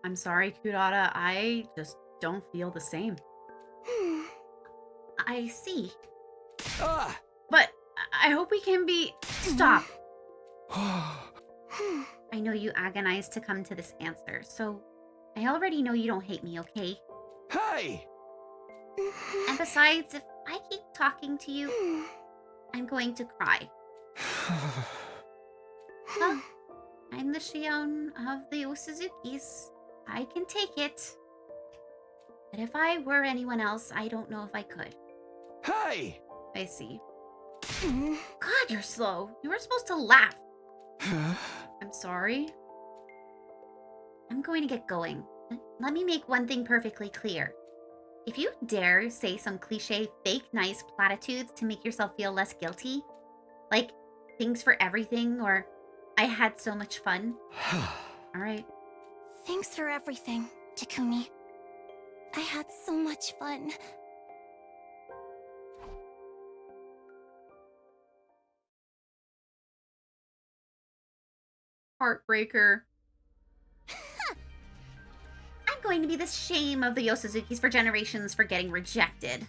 I'm sorry, Kurata. I just don't feel the same. I see. Ah! But I hope we can be... Stop. I know you agonized to come to this answer, so I already know you don't hate me, okay? Hey! And besides, if I keep talking to you, I'm going to cry. Well, I'm the Shion of the Osuzukis. I can take it. But if I were anyone else, I don't know if I could. Hey! I see. God, you're slow. You were supposed to laugh. I'm sorry. I'm going to get going. Let me make one thing perfectly clear. If you dare say some cliche, fake, nice platitudes to make yourself feel less guilty, like thanks for everything or I had so much fun, all right. Thanks for everything, Takumi. I had so much fun. Heartbreaker. I'm going to be the shame of the Yosuzukis for generations for getting rejected.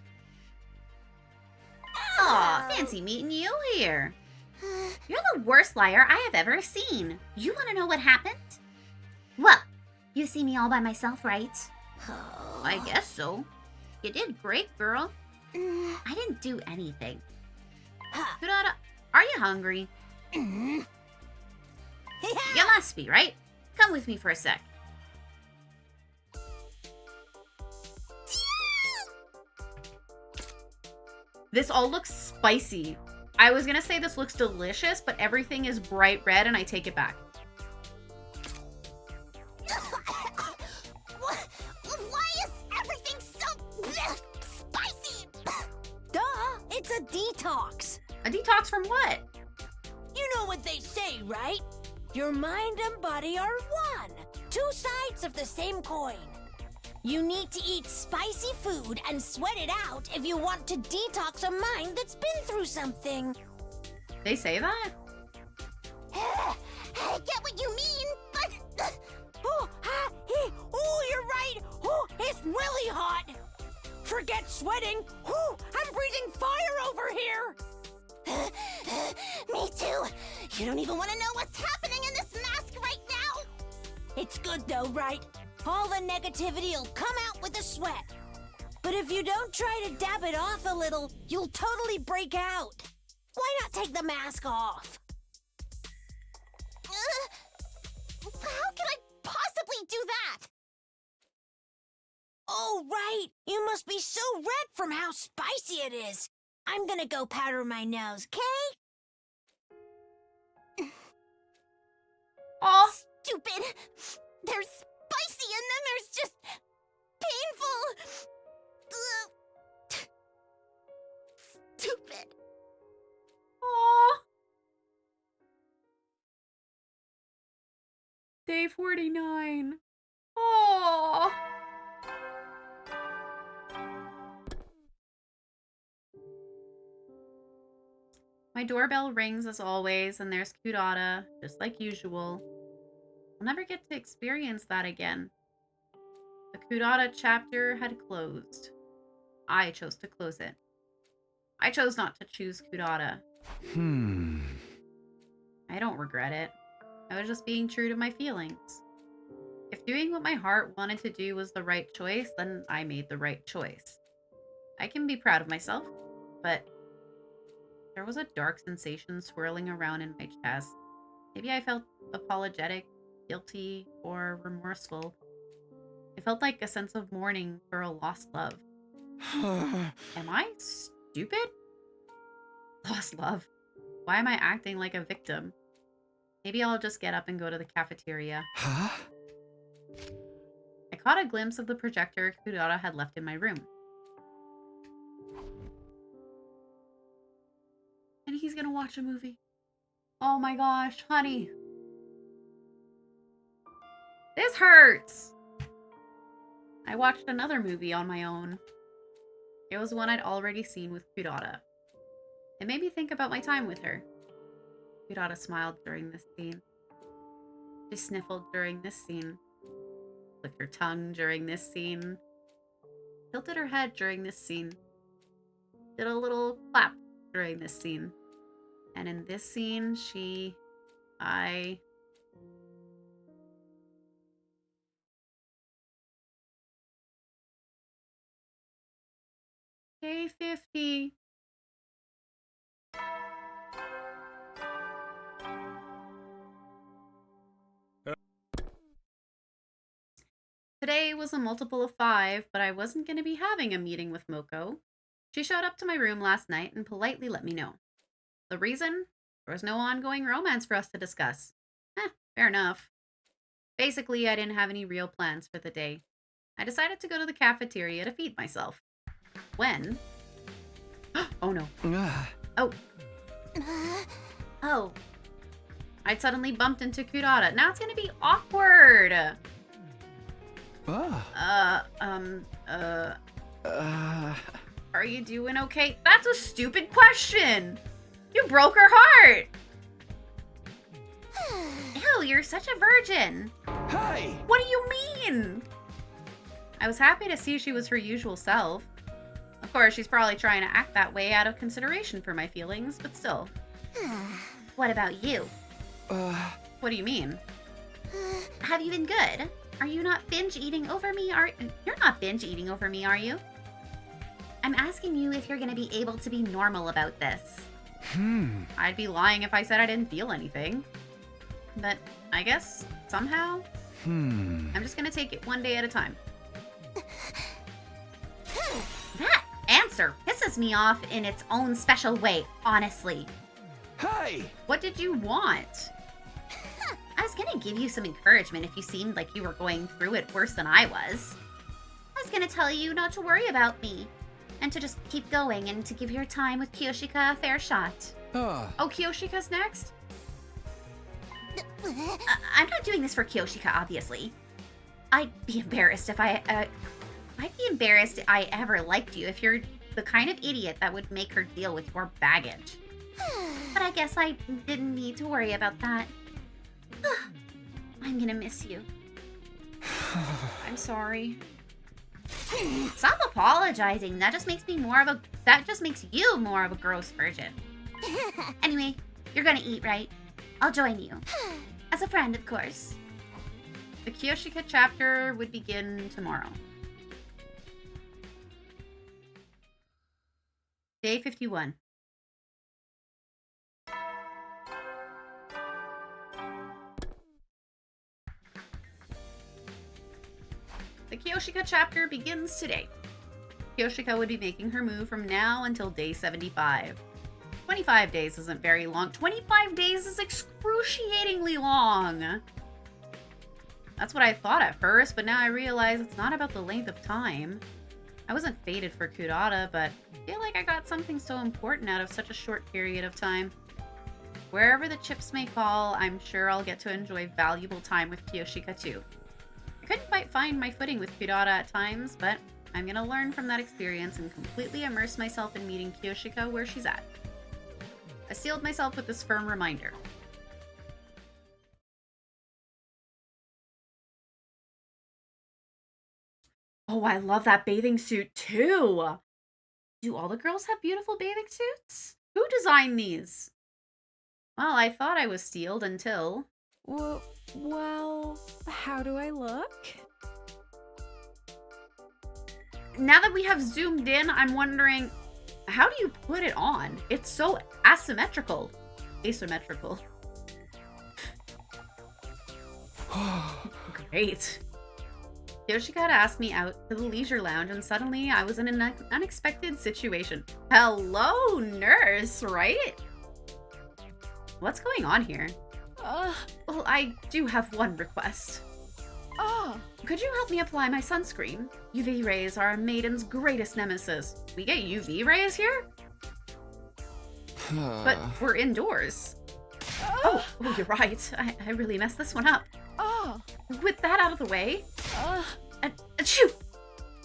Aw, fancy meeting you here. You're the worst liar I have ever seen. You want to know what happened? Well, you see me all by myself, right? I guess so. You did great, girl. I didn't do anything. Kurata, are you hungry? You must be, right? Come with me for a sec. This all looks spicy. I was gonna say this looks delicious, but everything is bright red and I take it back. Why is everything so spicy? Duh, it's a detox. A detox from what? You know what they say, right? Your mind and body are one. Two sides of the same coin. You need to eat spicy food and sweat it out if you want to detox a mind that's been through something. They say that? I get what you mean, but... You're right. Oh, it's really hot. Forget sweating. Oh, I'm breathing fire over here. Me too. You don't even want to know what's happening in this mask right now. It's good though, right? All the negativity will come out with a sweat. But if you don't try to dab it off a little, you'll totally break out. Why not take the mask off? How can I possibly do that? Oh, right. You must be so red from how spicy it is. I'm gonna go powder my nose, okay? Aw. Stupid. There's spicy and then there's just painful. Stupid. Aw. Day 49. Aw. My doorbell rings as always, and there's Kurata, just like usual. I'll never get to experience that again. The Kurata chapter had closed. I chose to close it. I chose not to choose Kurata. I don't regret it. I was just being true to my feelings. If doing what my heart wanted to do was the right choice, then I made the right choice. I can be proud of myself, but there was a dark sensation swirling around in my chest. Maybe I felt apologetic, guilty, or remorseful. It felt like a sense of mourning for a lost love. Am I stupid? Lost love. Why am I acting like a victim? Maybe I'll just get up and go to the cafeteria. Huh? I caught a glimpse of the projector Kurata had left in my room. And he's gonna watch a movie. Oh my gosh, honey. This hurts! I watched another movie on my own. It was one I'd already seen with Kurata. It made me think about my time with her. Kurata smiled during this scene. She sniffled during this scene, licked her tongue during this scene, tilted her head during this scene, did a little clap during this scene. And in this scene, K50. Today was a multiple of 5, but I wasn't going to be having a meeting with Moko. She showed up to my room last night and politely let me know. The reason? There was no ongoing romance for us to discuss. Fair enough. Basically, I didn't have any real plans for the day. I decided to go to the cafeteria to feed myself. When? Oh no. Oh. Oh. I'd suddenly bumped into Kurata. Now it's gonna be awkward. Are you doing okay? That's a stupid question. You broke her heart. Ew, you're such a virgin. Hey! What do you mean? I was happy to see she was her usual self. Of course, she's probably trying to act that way out of consideration for my feelings, but still. What about you? What do you mean? Have you been good? Are you not binge eating over me? You're not binge eating over me, are you? I'm asking you if you're gonna be able to be normal about this. I'd be lying if I said I didn't feel anything. But I guess, somehow, I'm just gonna take it one day at a time. That answer pisses me off in its own special way, honestly. Hey! What did you want? I was gonna give you some encouragement if you seemed like you were going through it worse than I was. I was gonna tell you not to worry about me, and to just keep going and to give your time with Kiyoshika a fair shot. Oh, Kiyoshika's next? I'm not doing this for Kiyoshika, obviously. I'd be embarrassed if I ever liked you if you're the kind of idiot that would make her deal with your baggage. But I guess I didn't need to worry about that. I'm gonna miss you. I'm sorry. Stop apologizing. That just makes you more of a gross virgin. Anyway, you're gonna eat, right? I'll join you. As a friend, of course. The Kiyoshika chapter would begin tomorrow. Day 51. The Kiyoshika chapter begins today. Kiyoshika would be making her move from now until day 75. 25 days isn't very long. 25 days is excruciatingly long. That's what I thought at first, but now I realize it's not about the length of time. I wasn't fated for Kurata, but I feel like I got something so important out of such a short period of time. Wherever the chips may fall, I'm sure I'll get to enjoy valuable time with Kiyoshika too. I couldn't quite find my footing with Kurata at times, but I'm gonna learn from that experience and completely immerse myself in meeting Kiyoshika where she's at. I sealed myself with this firm reminder. Oh, I love that bathing suit too! Do all the girls have beautiful bathing suits? Who designed these? Well, I thought I was sealed until... Well, how do I look? Now that we have zoomed in, I'm wondering, how do you put it on? It's so asymmetrical. Asymmetrical. Great. Yoshika had asked me out to the leisure lounge, and suddenly I was in an unexpected situation. Hello, nurse, right? What's going on here? Well, I do have one request. Could you help me apply my sunscreen? UV rays are a maiden's greatest nemesis. We get UV rays here? But we're indoors. Oh, you're right. I really messed this one up. With that out of the way... Achoo!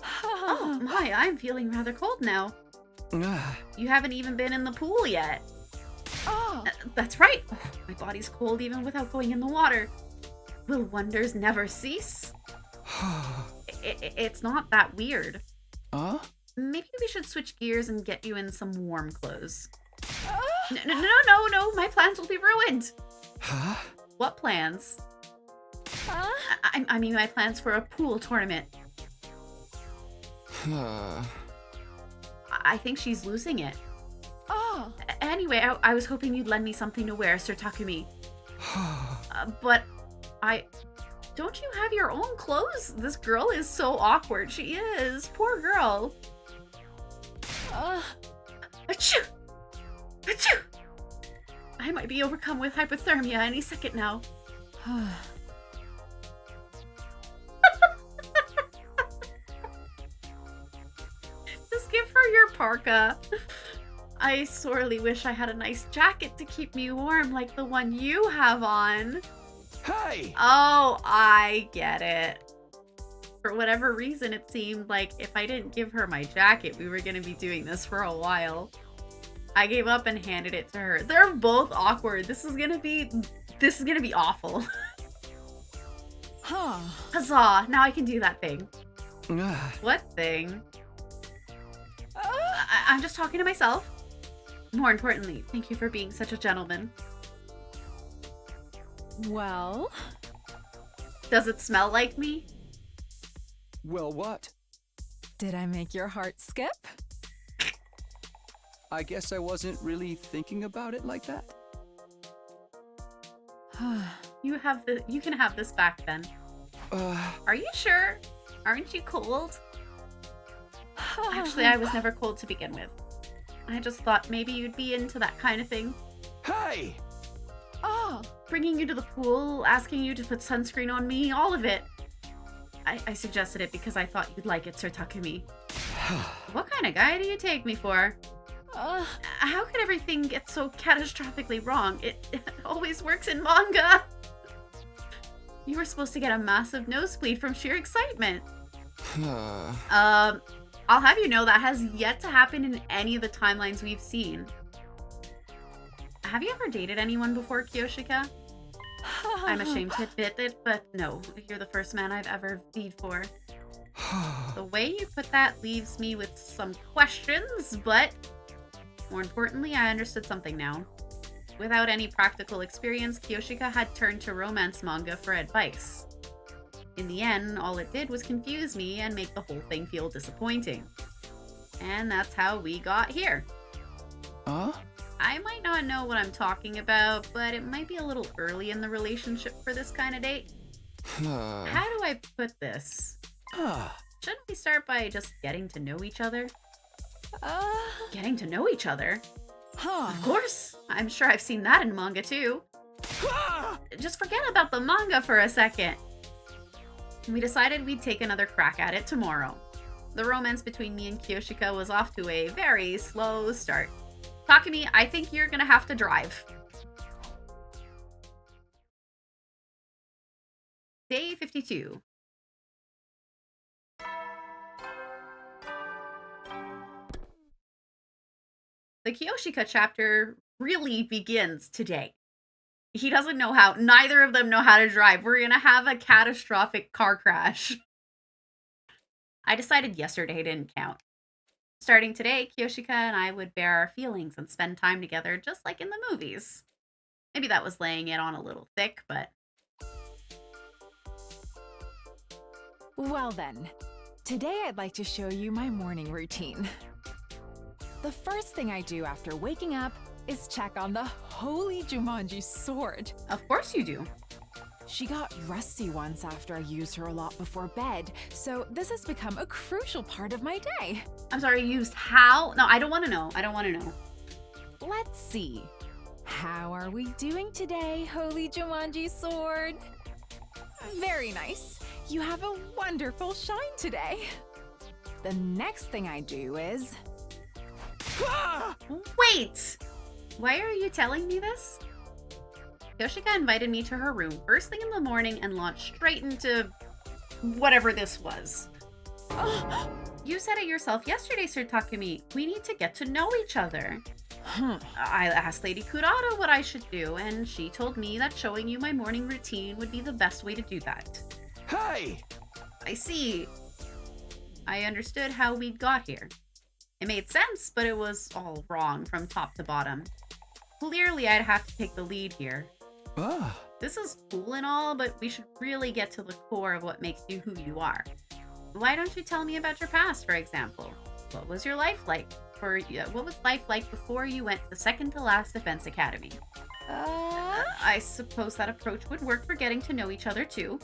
Oh my, I'm feeling rather cold now. You haven't even been in the pool yet. That's right. My body's cold even without going in the water. Will wonders never cease? It's not that weird. Huh? Maybe we should switch gears and get you in some warm clothes. Ah! No, my plans will be ruined. Huh? What plans? Huh? I mean my plans for a pool tournament. I think she's losing it. Oh. Anyway, I was hoping you'd lend me something to wear, Sir Takumi. But don't you have your own clothes? This girl is so awkward. She is. Poor girl. Achoo! Achoo! I might be overcome with hypothermia any second now. Just give her your parka. I sorely wish I had a nice jacket to keep me warm like the one you have on. Hey! Oh, I get it. For whatever reason, it seemed like if I didn't give her my jacket, we were going to be doing this for a while. I gave up and handed it to her. They're both awkward. This is going to be awful. Huh. Huzzah, now I can do that thing. Ah, What thing? I'm just talking to myself. More importantly, thank you for being such a gentleman. Well, Does it smell like me? well, what? did I make your heart skip? I guess I wasn't really thinking about it like that. You can have this back then. Are you sure? Aren't you cold? Actually, I was never cold to begin with. I just thought maybe you'd be into that kind of thing. Hey! Oh. Bringing you to the pool, asking you to put sunscreen on me, all of it. I suggested it because I thought you'd like it, Sir Takumi. What kind of guy do you take me for? How could everything get so catastrophically wrong? It always works in manga. You were supposed to get a massive nosebleed from sheer excitement. I'll have you know that has yet to happen in any of the timelines we've seen. Have you ever dated anyone before, Kiyoshika? I'm ashamed to admit it, but no, you're the first man I've ever vied for. The way you put that leaves me with some questions, but more importantly, I understood something now. Without any practical experience, Kiyoshika had turned to romance manga for advice. In the end, all it did was confuse me and make the whole thing feel disappointing. And that's how we got here. Huh? I might not know what I'm talking about, but it might be a little early in the relationship for this kind of date. How do I put this? Shouldn't we start by just getting to know each other? Getting to know each other? Of course! I'm sure I've seen that in manga too. Just forget about the manga for a second. We decided we'd take another crack at it tomorrow. The romance between me and Kiyoshika was off to a very slow start. Takumi, I think you're gonna have to drive. Day 52. The Kiyoshika chapter really begins today. He doesn't know how. Neither of them know how to drive. We're gonna have a catastrophic car crash. I decided yesterday didn't count. Starting today, Kiyoshika and I would bear our feelings and spend time together just like in the movies. Maybe that was laying it on a little thick, but... Well then, today I'd like to show you my morning routine. The first thing I do after waking up is check on the holy Jumanji sword. Of course you do. She got rusty once after I used her a lot before bed, so this has become a crucial part of my day. I'm sorry, used how? No, I don't want to know. I don't want to know. Let's see. How are we doing today, holy Jumanji sword? Very nice. You have a wonderful shine today. The next thing I do is... Wait! Why are you telling me this? Yoshika invited me to her room first thing in the morning and launched straight into whatever this was. You said it yourself yesterday, Sir Takumi. We need to get to know each other. I asked Lady Kurata what I should do, and she told me that showing you my morning routine would be the best way to do that. Hey! I see. I understood how we'd got here. It made sense, but it was all wrong from top to bottom. Clearly, I'd have to take the lead here. Ah. This is cool and all, but we should really get to the core of what makes you who you are. Why don't you tell me about your past, for example? What was your life like? What was life like before you went to the second to last defense academy? I suppose that approach would work for getting to know each other too.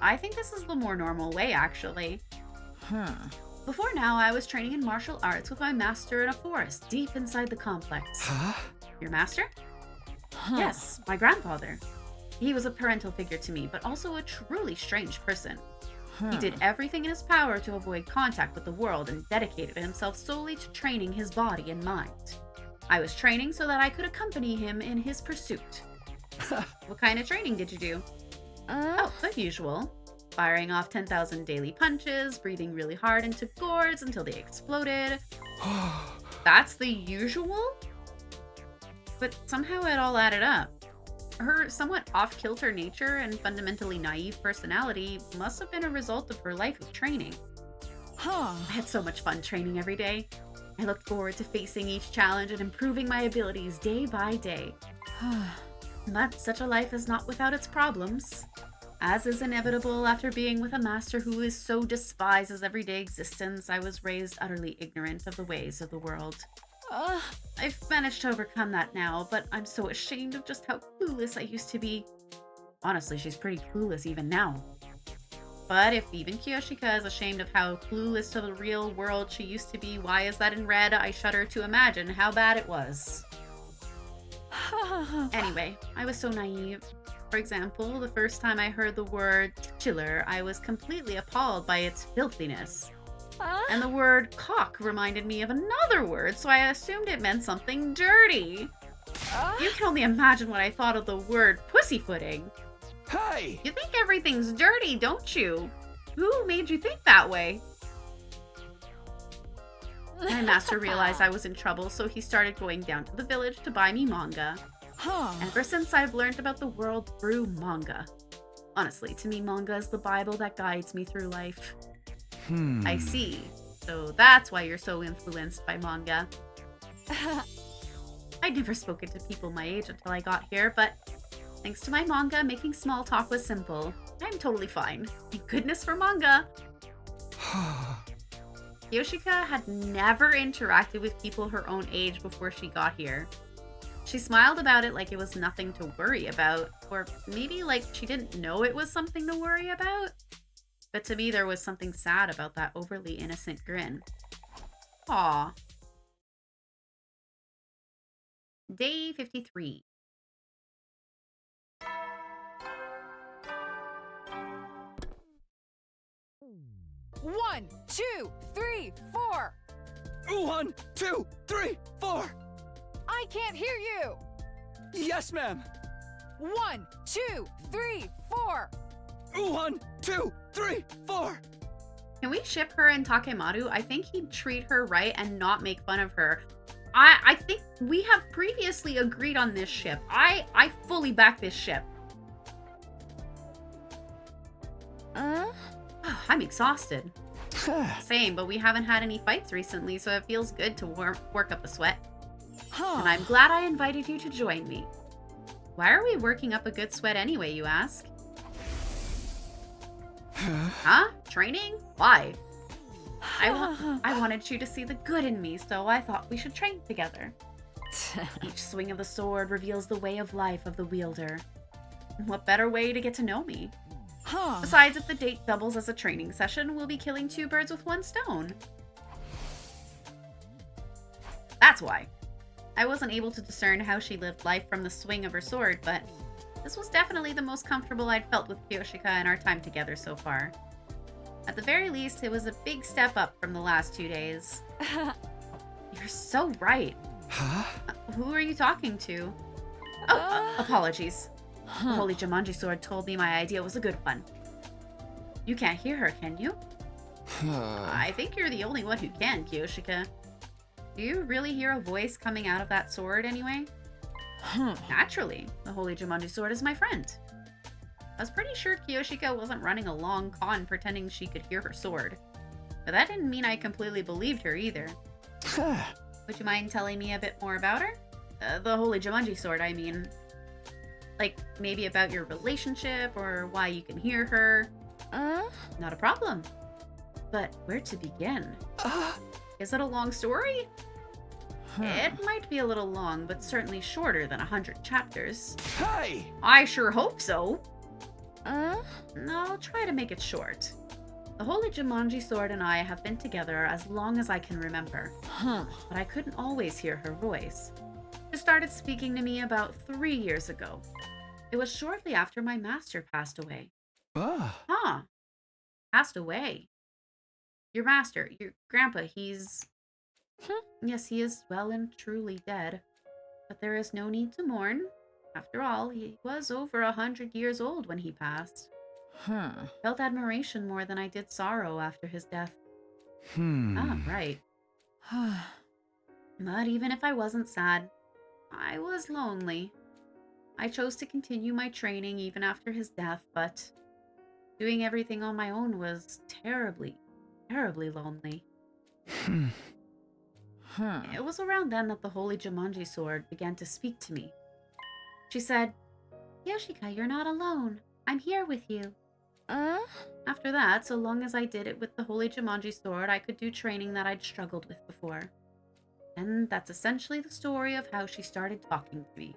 I think this is the more normal way, actually. Before now, I was training in martial arts with my master in a forest deep inside the complex. Huh? Your master? Yes, my grandfather. He was a parental figure to me, but also a truly strange person. He did everything in his power to avoid contact with the world and dedicated himself solely to training his body and mind. I was training so that I could accompany him in his pursuit. What kind of training did you do? Oh, the usual. Firing off 10,000 daily punches, breathing really hard into gourds until they exploded. That's the usual? But somehow it all added up. Her somewhat off-kilter nature and fundamentally naive personality must have been a result of her life of training. I had so much fun training every day. I looked forward to facing each challenge and improving my abilities day by day. But such a life is not without its problems. As is inevitable after being with a master who is so despised as everyday existence, I was raised utterly ignorant of the ways of the world. I've managed to overcome that now, but I'm so ashamed of just how clueless I used to be. Honestly, she's pretty clueless even now. But if even Kiyoshika is ashamed of how clueless to the real world she used to be, why is that in red? I shudder to imagine how bad it was. Anyway, I was so naive. For example, the first time I heard the word titular, I was completely appalled by its filthiness. And the word cock reminded me of another word, so I assumed it meant something dirty. You can only imagine what I thought of the word pussyfooting. Hey! You think everything's dirty, don't you? Who made you think that way? My master realized I was in trouble, so he started going down to the village to buy me manga. Ever since I've learned about the world through manga. Honestly, to me, manga is the Bible that guides me through life. I see. So that's why you're so influenced by manga. I'd never spoken to people my age until I got here, but thanks to my manga, making small talk was simple. I'm totally fine. Thank goodness for manga. Yoshika had never interacted with people her own age before she got here. She smiled about it like it was nothing to worry about, or maybe like she didn't know it was something to worry about. But to me, there was something sad about that overly innocent grin. Aw. Day 53. One, two, three, four. 1, 2, 3, 4. I can't hear you. Yes, ma'am. 1, 2, 3, 4. 1, 2, 3, 4. Can we ship her and Takemaru? I think he'd treat her right and not make fun of her. I think we have previously agreed on this ship. I fully back this ship. I'm exhausted. Same, but we haven't had any fights recently, so it feels good to work up a sweat. And I'm glad I invited you to join me. Why are we working up a good sweat anyway, you ask? Huh? Training? Why? I wanted you to see the good in me, so I thought we should train together. Each swing of the sword reveals the way of life of the wielder. And what better way to get to know me? Besides, if the date doubles as a training session, we'll be killing 2 birds with 1 stone. That's why. I wasn't able to discern how she lived life from the swing of her sword, but this was definitely the most comfortable I'd felt with Kiyoshika in our time together so far. At the very least, it was a big step up from the last 2 days. You're so right. Who are you talking to? Oh, apologies. The Holy Jumanji Sword told me my idea was a good one. You can't hear her, can you? I think you're the only one who can, Kiyoshika. Do you really hear a voice coming out of that sword anyway? Naturally, the Holy Jumanji sword is my friend. I was pretty sure Kiyoshika wasn't running a long con pretending she could hear her sword. But that didn't mean I completely believed her either. Would you mind telling me a bit more about her? The Holy Jumanji sword, I mean. Like, maybe about your relationship or why you can hear her. Not a problem. But where to begin? Is it a long story? It might be a little long, but certainly shorter than 100 chapters. Hey! I sure hope so. I'll try to make it short. The Holy Jumanji sword and I have been together as long as I can remember. But I couldn't always hear her voice. She started speaking to me about 3 years ago. It was shortly after my master passed away. Huh. Passed away. Your master, your grandpa, he's... Yes, he is well and truly dead. But there is no need to mourn. After all, he was over 100 years old when he passed. Felt admiration more than I did sorrow after his death. Ah, right. But even if I wasn't sad, I was lonely. I chose to continue my training even after his death, but doing everything on my own was terribly, terribly lonely. It was around then that the Holy Jumanji sword began to speak to me. She said, "Yoshika, you're not alone. I'm here with you." After that, so long as I did it with the Holy Jumanji sword, I could do training that I'd struggled with before. And that's essentially the story of how she started talking to me.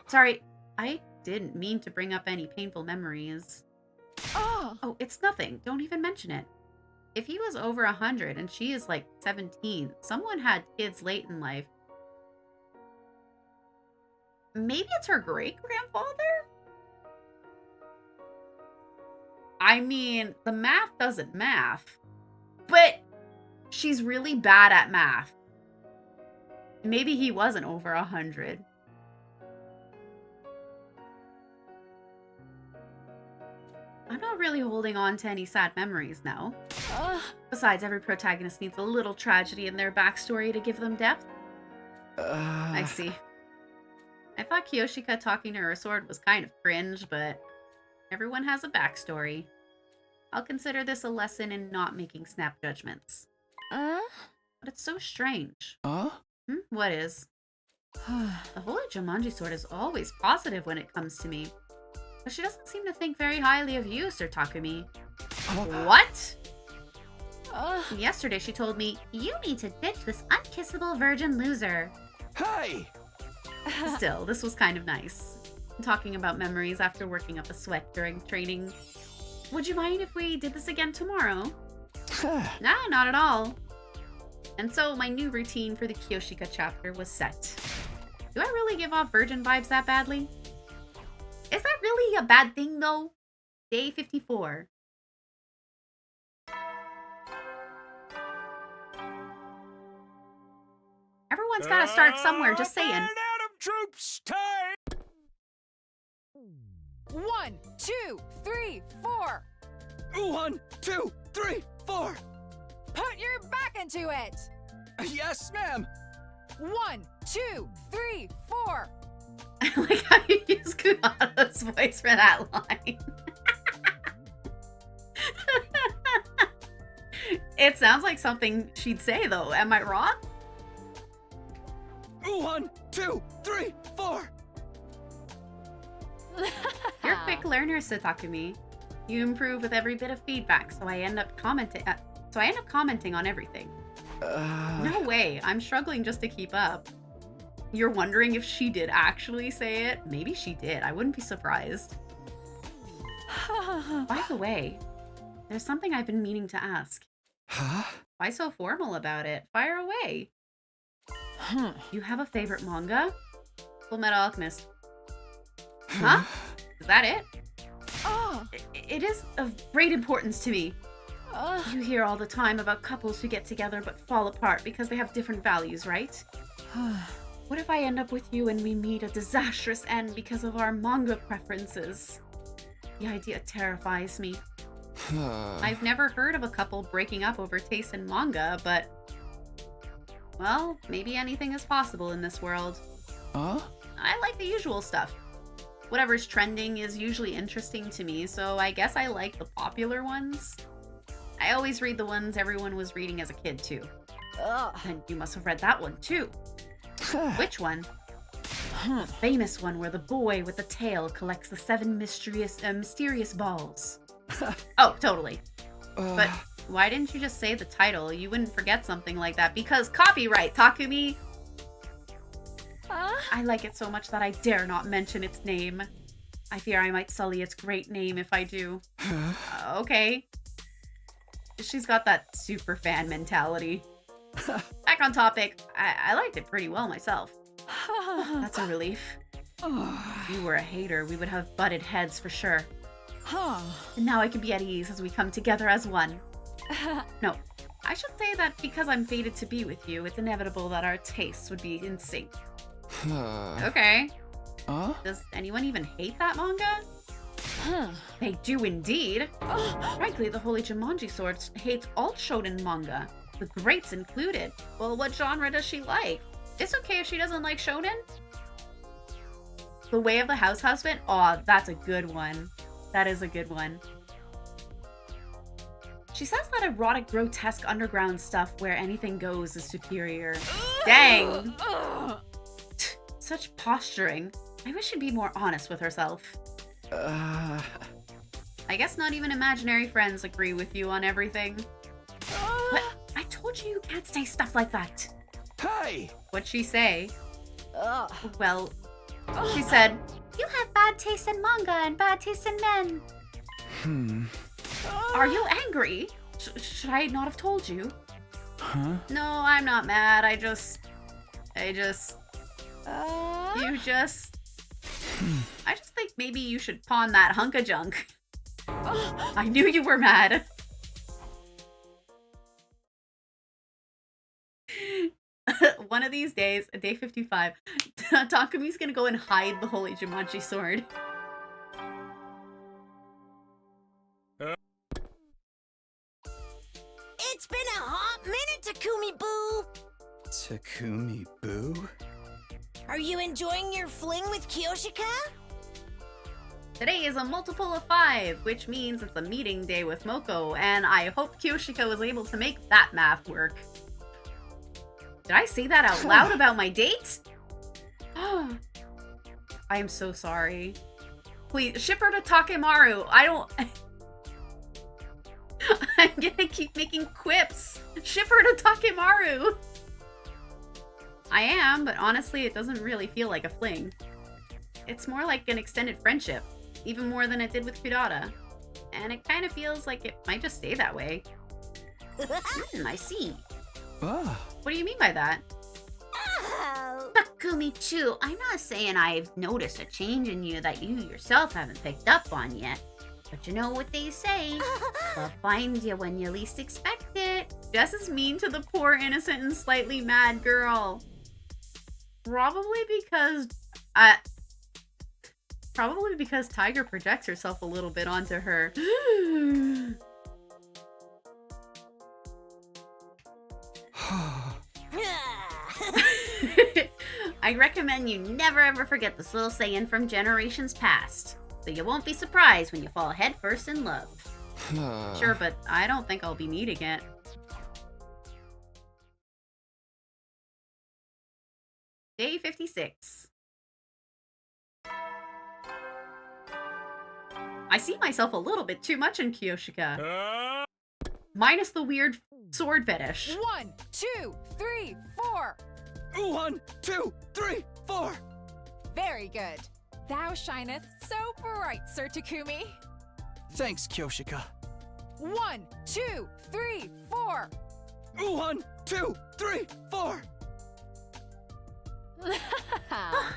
Sorry, I didn't mean to bring up any painful memories. Oh, it's nothing. Don't even mention it. If he was over 100 and she is like 17, someone had kids late in life. Maybe it's her great-grandfather? I mean, the math doesn't math. But she's really bad at math. Maybe he wasn't over 100. I'm not really holding on to any sad memories now. Besides, every protagonist needs a little tragedy in their backstory to give them depth. I see. I thought Kiyoshika talking to her sword was kind of cringe, but everyone has a backstory. I'll consider this a lesson in not making snap judgments. But it's so strange. What is? The Holy Jumanji sword is always positive when it comes to me. But she doesn't seem to think very highly of you, Sir Takumi. What? Yesterday she told me, "You need to ditch this unkissable virgin loser." Hey! Still, this was kind of nice. Talking about memories after working up a sweat during training. Would you mind if we did this again tomorrow? Nah, not at all. And so my new routine for the Kiyoshika chapter was set. Do I really give off virgin vibes that badly? Is that really a bad thing, though? Day 54. Everyone's gotta start somewhere, just saying. Adam troops, time! 1, 2, 3, 4. 1, 2, 3, 4. Put your back into it. Yes, ma'am. 1, 2, 3, 4. I like how you use Kunada's voice for that line. It sounds like something she'd say, though. Am I wrong? 1, 2, 3, 4. You're a quick learner, Satakumi. You improve with every bit of feedback, so I end up commenting on everything. No way. I'm struggling just to keep up. You're wondering if she did actually say it? Maybe she did. I wouldn't be surprised. By the way, there's something I've been meaning to ask. Why so formal about it? Fire away. You have a favorite manga? Fullmetal Alchemist. Huh? Is that it? It is of great importance to me. You hear all the time about couples who get together but fall apart because they have different values, right? What if I end up with you and we meet a disastrous end because of our manga preferences? The idea terrifies me. I've never heard of a couple breaking up over taste in manga, but Well, maybe anything is possible in this world. Huh? I like the usual stuff. Whatever's trending is usually interesting to me, so I guess I like the popular ones. I always read the ones everyone was reading as a kid, too. Ugh. And you must have read that one, too. Which one? The famous one where the boy with the tail collects the 7 mysterious balls. Oh, totally. But why didn't you just say the title? You wouldn't forget something like that because copyright, Takumi! I like it so much that I dare not mention its name. I fear I might sully its great name if I do. Okay. She's got that super fan mentality. Back on topic, I liked it pretty well myself. That's a relief. If you were a hater, we would have butted heads for sure. And now I can be at ease as we come together as one. No, I should say that because I'm fated to be with you, it's inevitable that our tastes would be in sync. Okay. Does anyone even hate that manga? They do indeed. Frankly, the Holy Jumanji Sword hates all shonen manga, the greats included. Well, what genre does she like? It's okay if she doesn't like shonen. The Way of the House Husband? Aw, that's a good one. That is a good one. She says that erotic, grotesque underground stuff where anything goes is superior. Dang! Such posturing. I wish she'd be more honest with herself. I guess not even imaginary friends agree with you on everything. But I told you can't say stuff like that. Hey! What'd she say? Ugh. Well, she said, "You have bad taste in manga and bad taste in men." Are you angry? Should I not have told you? Huh? No, I'm not mad. You just... I just think maybe you should pawn that hunk of junk. I knew you were mad. One of these days, day 55, Takumi's gonna go and hide the Holy Jumanji Sword. It's been a hot minute, Takumi Boo! Takumi Boo? Are you enjoying your fling with Kyoshika? Today is a multiple of 5, which means it's a meeting day with Moko, and I hope Kyoshika was able to make that math work. Did I say that out loud about my date? I am so sorry. Please, ship her to Takemaru. I don't... I'm gonna keep making quips. Ship her to Takemaru. I am, but honestly, it doesn't really feel like a fling. It's more like an extended friendship, even more than it did with Kudata. And it kind of feels like it might just stay that way. I see. What do you mean by that? Oh. Takumi-chu, I'm not saying I've noticed a change in you that you yourself haven't picked up on yet. But you know what they say, love finds you when you least expect it. Just as mean to the poor, innocent, and slightly mad girl. Probably because Tiger projects herself a little bit onto her. I recommend you never ever forget this little saying from generations past, so you won't be surprised when you fall headfirst in love. Sure, but I don't think I'll be needing it. Day 56. I see myself a little bit too much in Kyoshika. Minus the weird sword fetish. 1, 2, 3, 4. 1, 2, 3, 4. Very good. Thou shineth so bright, Sir Takumi. Thanks, Kyoshika. 1, 2, 3, 4. 1, 2, 3, 4.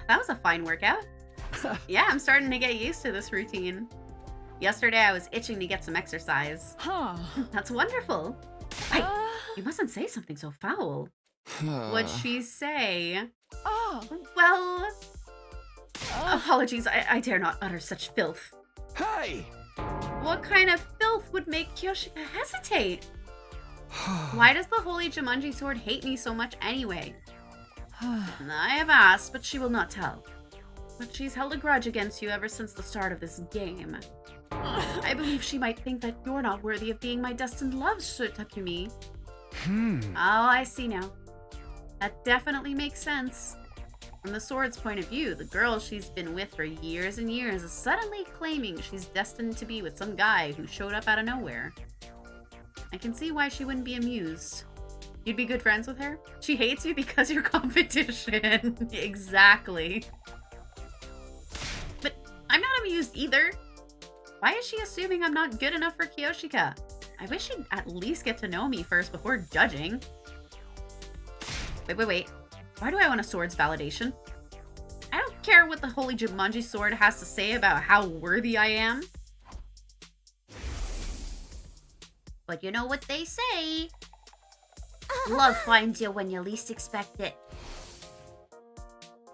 That was a fine workout. Yeah, I'm starting to get used to this routine. Yesterday I was itching to get some exercise. That's wonderful. You mustn't say something so foul. What'd she say? Well... Apologies, I dare not utter such filth. Hey! What kind of filth would make Kyoshika hesitate? Why does the Holy Jumanji Sword hate me so much anyway? I have asked, but she will not tell. But she's held a grudge against you ever since the start of this game. I believe she might think that you're not worthy of being my destined love, Sir Takumi. Oh, I see now. That definitely makes sense. From the sword's point of view, the girl she's been with for years and years is suddenly claiming she's destined to be with some guy who showed up out of nowhere. I can see why she wouldn't be amused. You'd be good friends with her? She hates you because you're competition. Exactly. But I'm not amused either. Why is she assuming I'm not good enough for Kiyoshika? I wish she'd at least get to know me first before judging. Wait. Why do I want a sword's validation? I don't care what the Holy Jumanji Sword has to say about how worthy I am. But you know what they say. Love finds you when you least expect it.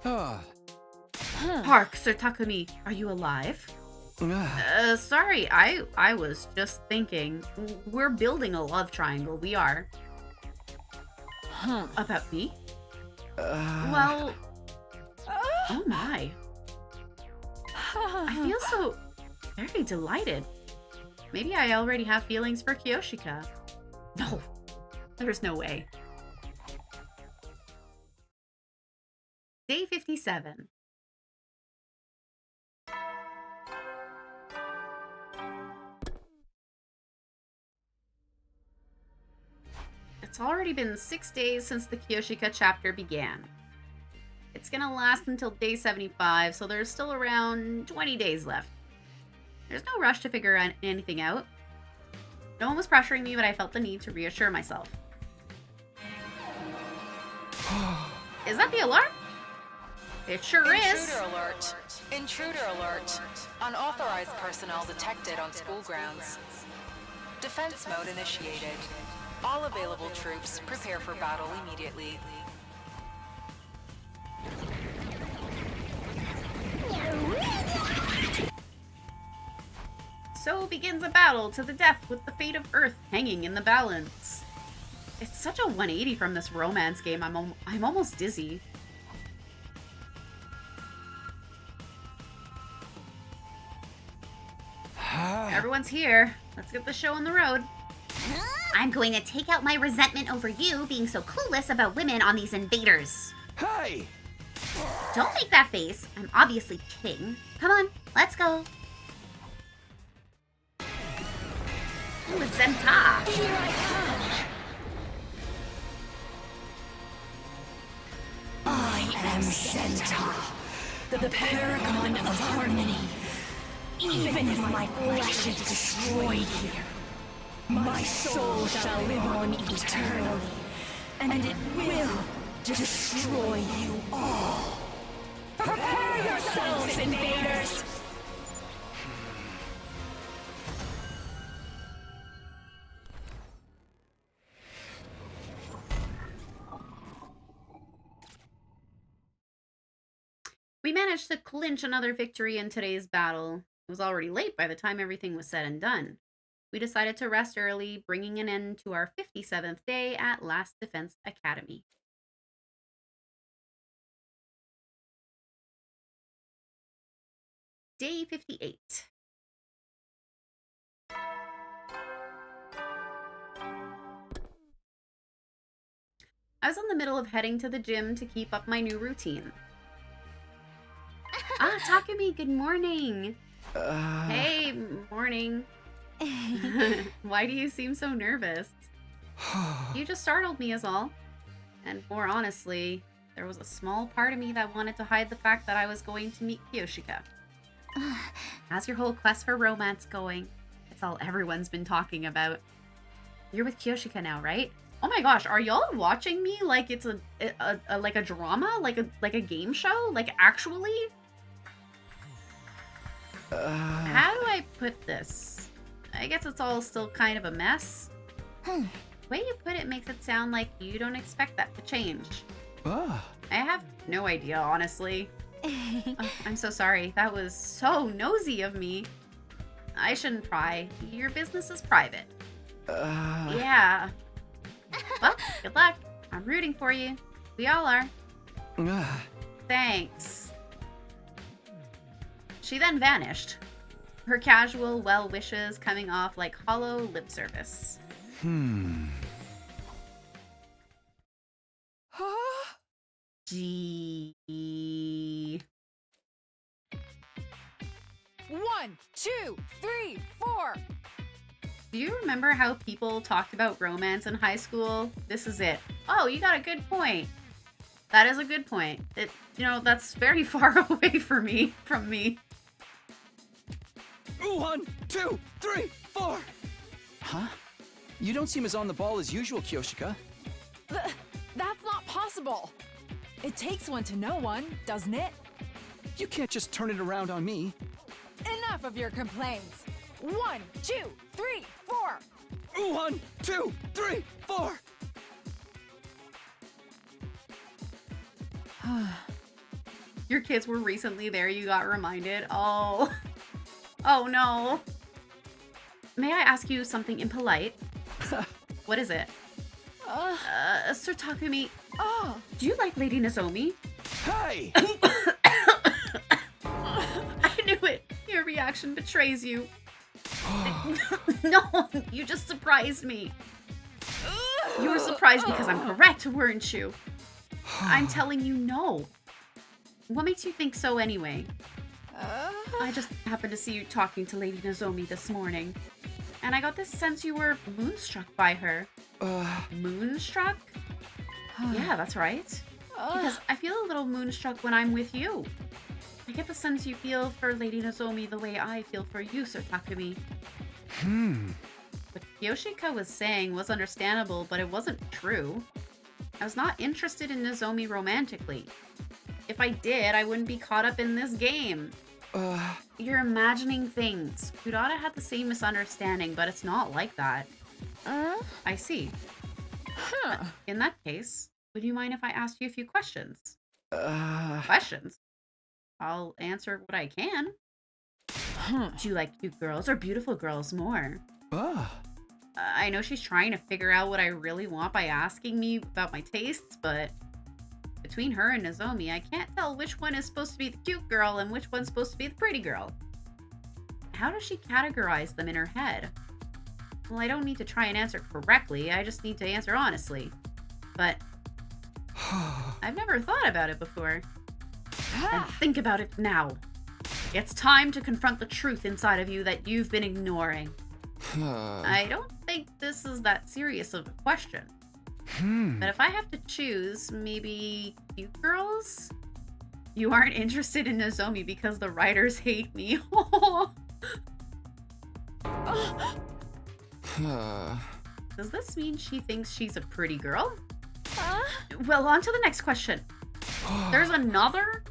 Hark, Sir Takumi, are you alive? Sorry, I was just thinking. We're building a love triangle, we are. About me? Well... Oh my. I feel so very delighted. Maybe I already have feelings for Kiyoshika. No, there's no way. Day 57. It's already been 6 days since the Kiyoshika chapter began. It's gonna last until day 75, so there's still around 20 days left. There's no rush to figure anything out. No one was pressuring me, but I felt the need to reassure myself. Is that the alarm? It sure is. Intruder alert. Intruder alert. Unauthorized personnel detected on school grounds. Defense mode initiated. All available troops prepare for battle immediately. So begins a battle to the death with the fate of Earth hanging in the balance. It's such a 180 from this romance game, I'm almost dizzy. Everyone's here. Let's get the show on the road. I'm going to take out my resentment over you being so clueless about women on these invaders. Hey! Don't make that face. I'm obviously kidding. Come on, let's go. Ooh, it's Zenta. Here I come. I am Senta, the paragon of harmony. Even if my flesh is destroyed here, my soul shall live on eternally, and it will destroy you all. Prepare yourselves, invaders! We managed to clinch another victory in today's battle. It was already late by the time everything was said and done. We decided to rest early, bringing an end to our 57th day at Last Defense Academy. Day 58. I was in the middle of heading to the gym to keep up my new routine. Takumi, good morning. Hey, morning. Why do you seem so nervous? You just startled me is all. And more honestly, there was a small part of me that wanted to hide the fact that I was going to meet Kiyoshika. How's your whole quest for romance going? It's all everyone's been talking about. You're with Kiyoshika now, right? Oh my gosh, are y'all watching me like it's a like a drama? Like a game show? Like actually? How do I put this? I guess it's all still kind of a mess. The way you put it makes it sound like you don't expect that to change. I have no idea, honestly. I'm so sorry. That was so nosy of me. I shouldn't pry. Your business is private. Yeah. Good luck. I'm rooting for you. We all are. Ah, Thanks. She then vanished, her casual well wishes coming off like hollow lip service. Huh? Gee. 1, 2, 3, 4. Do you remember how people talked about romance in high school? This is it. Oh, you got a good point. That is a good point. That's very far away from me. 1, 2, 3, 4. Huh? You don't seem as on the ball as usual, Kyoshika. That's not possible. It takes one to know one, doesn't it? You can't just turn it around on me. Enough of your complaints. 1, 2, 3, 4. 1, 2, 3, 4. Your kids were recently there, you got reminded. Oh. Oh no. May I ask you something impolite? What is it? Sir Takumi, Oh, do you like Lady Nozomi? Hey! I knew it. Your reaction betrays you. No, you just surprised me. You were surprised because I'm correct, weren't you? I'm telling you no. What makes you think so anyway? I just happened to see you talking to Lady Nozomi this morning, and I got this sense you were moonstruck by her. Moonstruck? Yeah, that's right. Because I feel a little moonstruck when I'm with you. I get the sense you feel for Lady Nozomi the way I feel for you, Sir Takumi. What Yoshika was saying was understandable, but it wasn't true. I was not interested in Nozomi romantically. If I did, I wouldn't be caught up in this game. You're imagining things. Kudata had the same misunderstanding, but it's not like that. I see. huh. In that case, would you mind if I asked you a few questions? Uh, Questions? I'll answer what I can. Do you like cute girls or beautiful girls more? I know she's trying to figure out what I really want by asking me about my tastes, but between her and Nozomi, I can't tell which one is supposed to be the cute girl and which one's supposed to be the pretty girl. How does she categorize them in her head? Well, I don't need to try and answer correctly, I just need to answer honestly. But I've never thought about it before. And think about it now. It's time to confront the truth inside of you that you've been ignoring. I don't think this is that serious of a question. But if I have to choose, maybe cute girls? You aren't interested in Nozomi because the writers hate me. Does this mean she thinks she's a pretty girl? Well, on to the next question. There's another?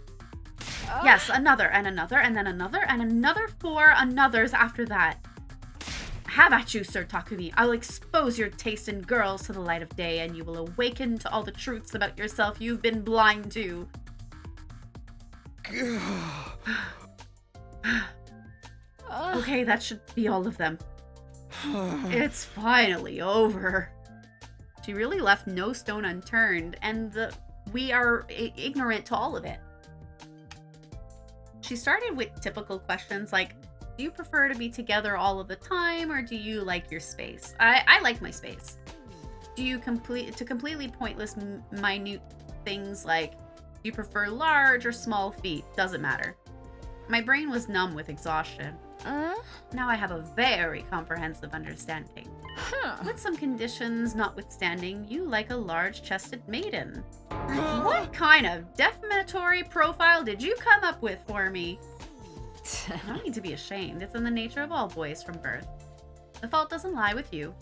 Yes, another, and another, and then another, and another 4 anothers after that. Have at you, Sir Takumi. I'll expose your taste in girls to the light of day, and you will awaken to all the truths about yourself you've been blind to. Okay, that should be all of them. It's finally over. She really left no stone unturned, and we are ignorant to all of it. She started with typical questions like, do you prefer to be together all of the time, or do you like your space? I like my space. Do you completely pointless minute things like, do you prefer large or small feet? Doesn't matter. My brain was numb with exhaustion. Now I have a very comprehensive understanding. With some conditions notwithstanding, you like a large-chested maiden. What kind of defamatory profile did you come up with for me? I don't need to be ashamed. It's in the nature of all boys from birth. The fault doesn't lie with you.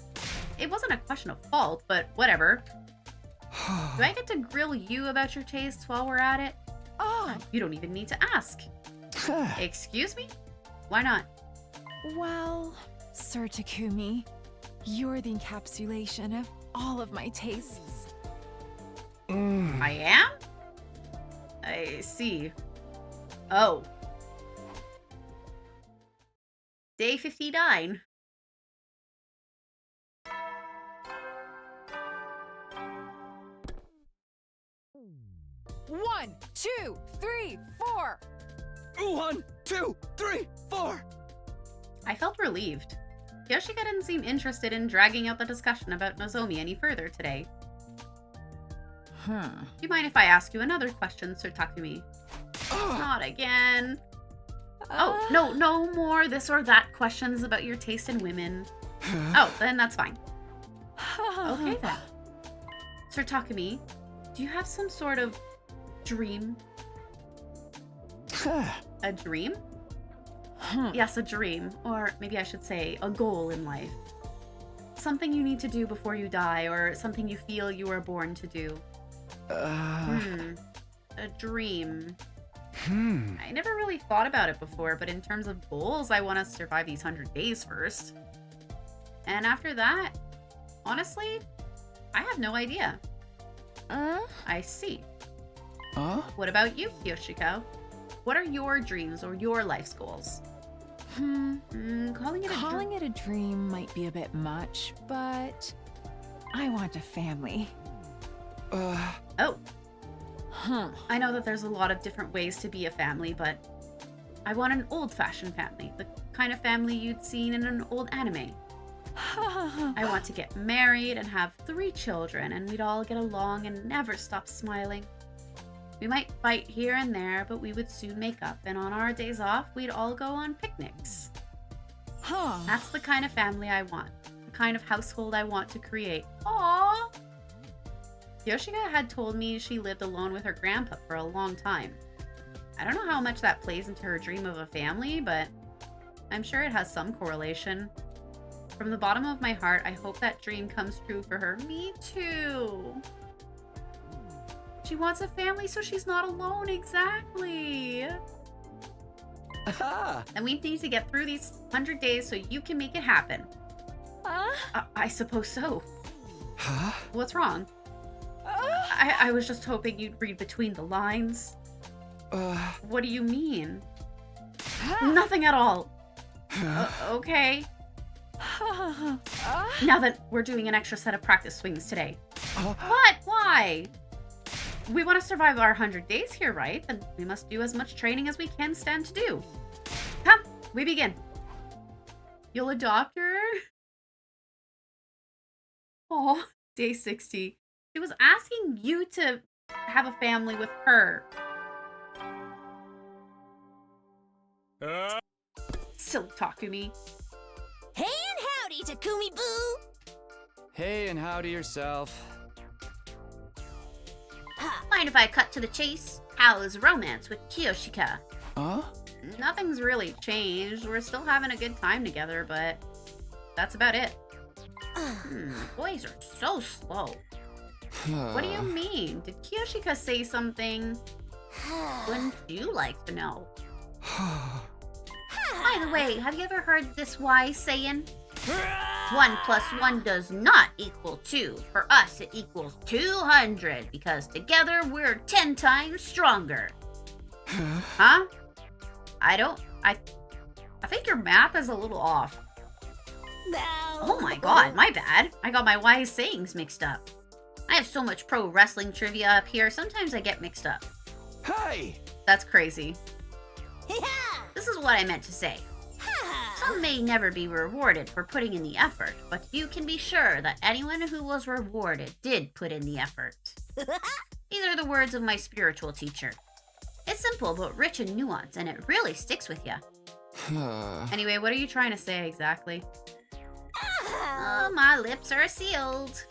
It wasn't a question of fault, but whatever. Do I get to grill you about your tastes while we're at it? You don't even need to ask. Excuse me? Why not? Well, Sir Takumi, you're the encapsulation of all of my tastes. I am? I see. Oh. Day 59. 1, 2, 3, 4. 1, 2, 3, 4. I felt relieved. Yoshika didn't seem interested in dragging out the discussion about Nozomi any further today. Do you mind if I ask you another question, Sir Takumi? Not again. Oh, no more this or that questions about your taste in women. Oh, then that's fine. Okay then. Sir Takumi, do you have some sort of dream? A dream? Yes, a dream. Or maybe I should say a goal in life. Something you need to do before you die, or something you feel you were born to do. A dream. I never really thought about it before, but in terms of goals, I want to survive these 100 days first. And after that, honestly, I have no idea. I see. What about you, Yoshiko? What are your dreams or your life's goals? Calling it a dream might be a bit much, but I want a family. Oh. I know that there's a lot of different ways to be a family, but I want an old-fashioned family, the kind of family you'd seen in an old anime. I want to get married and have 3 children, and we'd all get along and never stop smiling. We might fight here and there, but we would soon make up, and on our days off, we'd all go on picnics. That's the kind of family I want, the kind of household I want to create. Aww! Yoshika had told me she lived alone with her grandpa for a long time. I don't know how much that plays into her dream of a family, but I'm sure it has some correlation. From the bottom of my heart, I hope that dream comes true for her. Me too! She wants a family so she's not alone, exactly! And we need to get through these 100 days so you can make it happen. I suppose so. What's wrong? I was just hoping you'd read between the lines. What do you mean? Nothing at all. Okay. Now that we're doing an extra set of practice swings today. What? Why? We want to survive our 100 days here, right? Then we must do as much training as we can stand to do. Come, we begin. You'll adopt her? Oh, day 60. She was asking you to have a family with her. Silly Takumi. Hey and howdy, Takumi Boo! Hey, and howdy yourself. Mind if I cut to the chase? How is romance with Kiyoshika? Nothing's really changed. We're still having a good time together, but that's about it. Boys are so slow. What do you mean? Did Kiyoshika say something? Wouldn't you like to know? By the way, have you ever heard this wise saying? 1 + 1 does not equal 2. For us, it equals 200 because together we're 10 times stronger. Huh? I think your math is a little off. No. Oh my god, my bad. I got my wise sayings mixed up. I have so much pro wrestling trivia up here, sometimes I get mixed up. Hey! That's crazy. Yeah. This is what I meant to say. Some may never be rewarded for putting in the effort, but you can be sure that anyone who was rewarded did put in the effort. These are the words of my spiritual teacher. It's simple but rich in nuance, and it really sticks with you. Anyway, what are you trying to say exactly? Oh, my lips are sealed.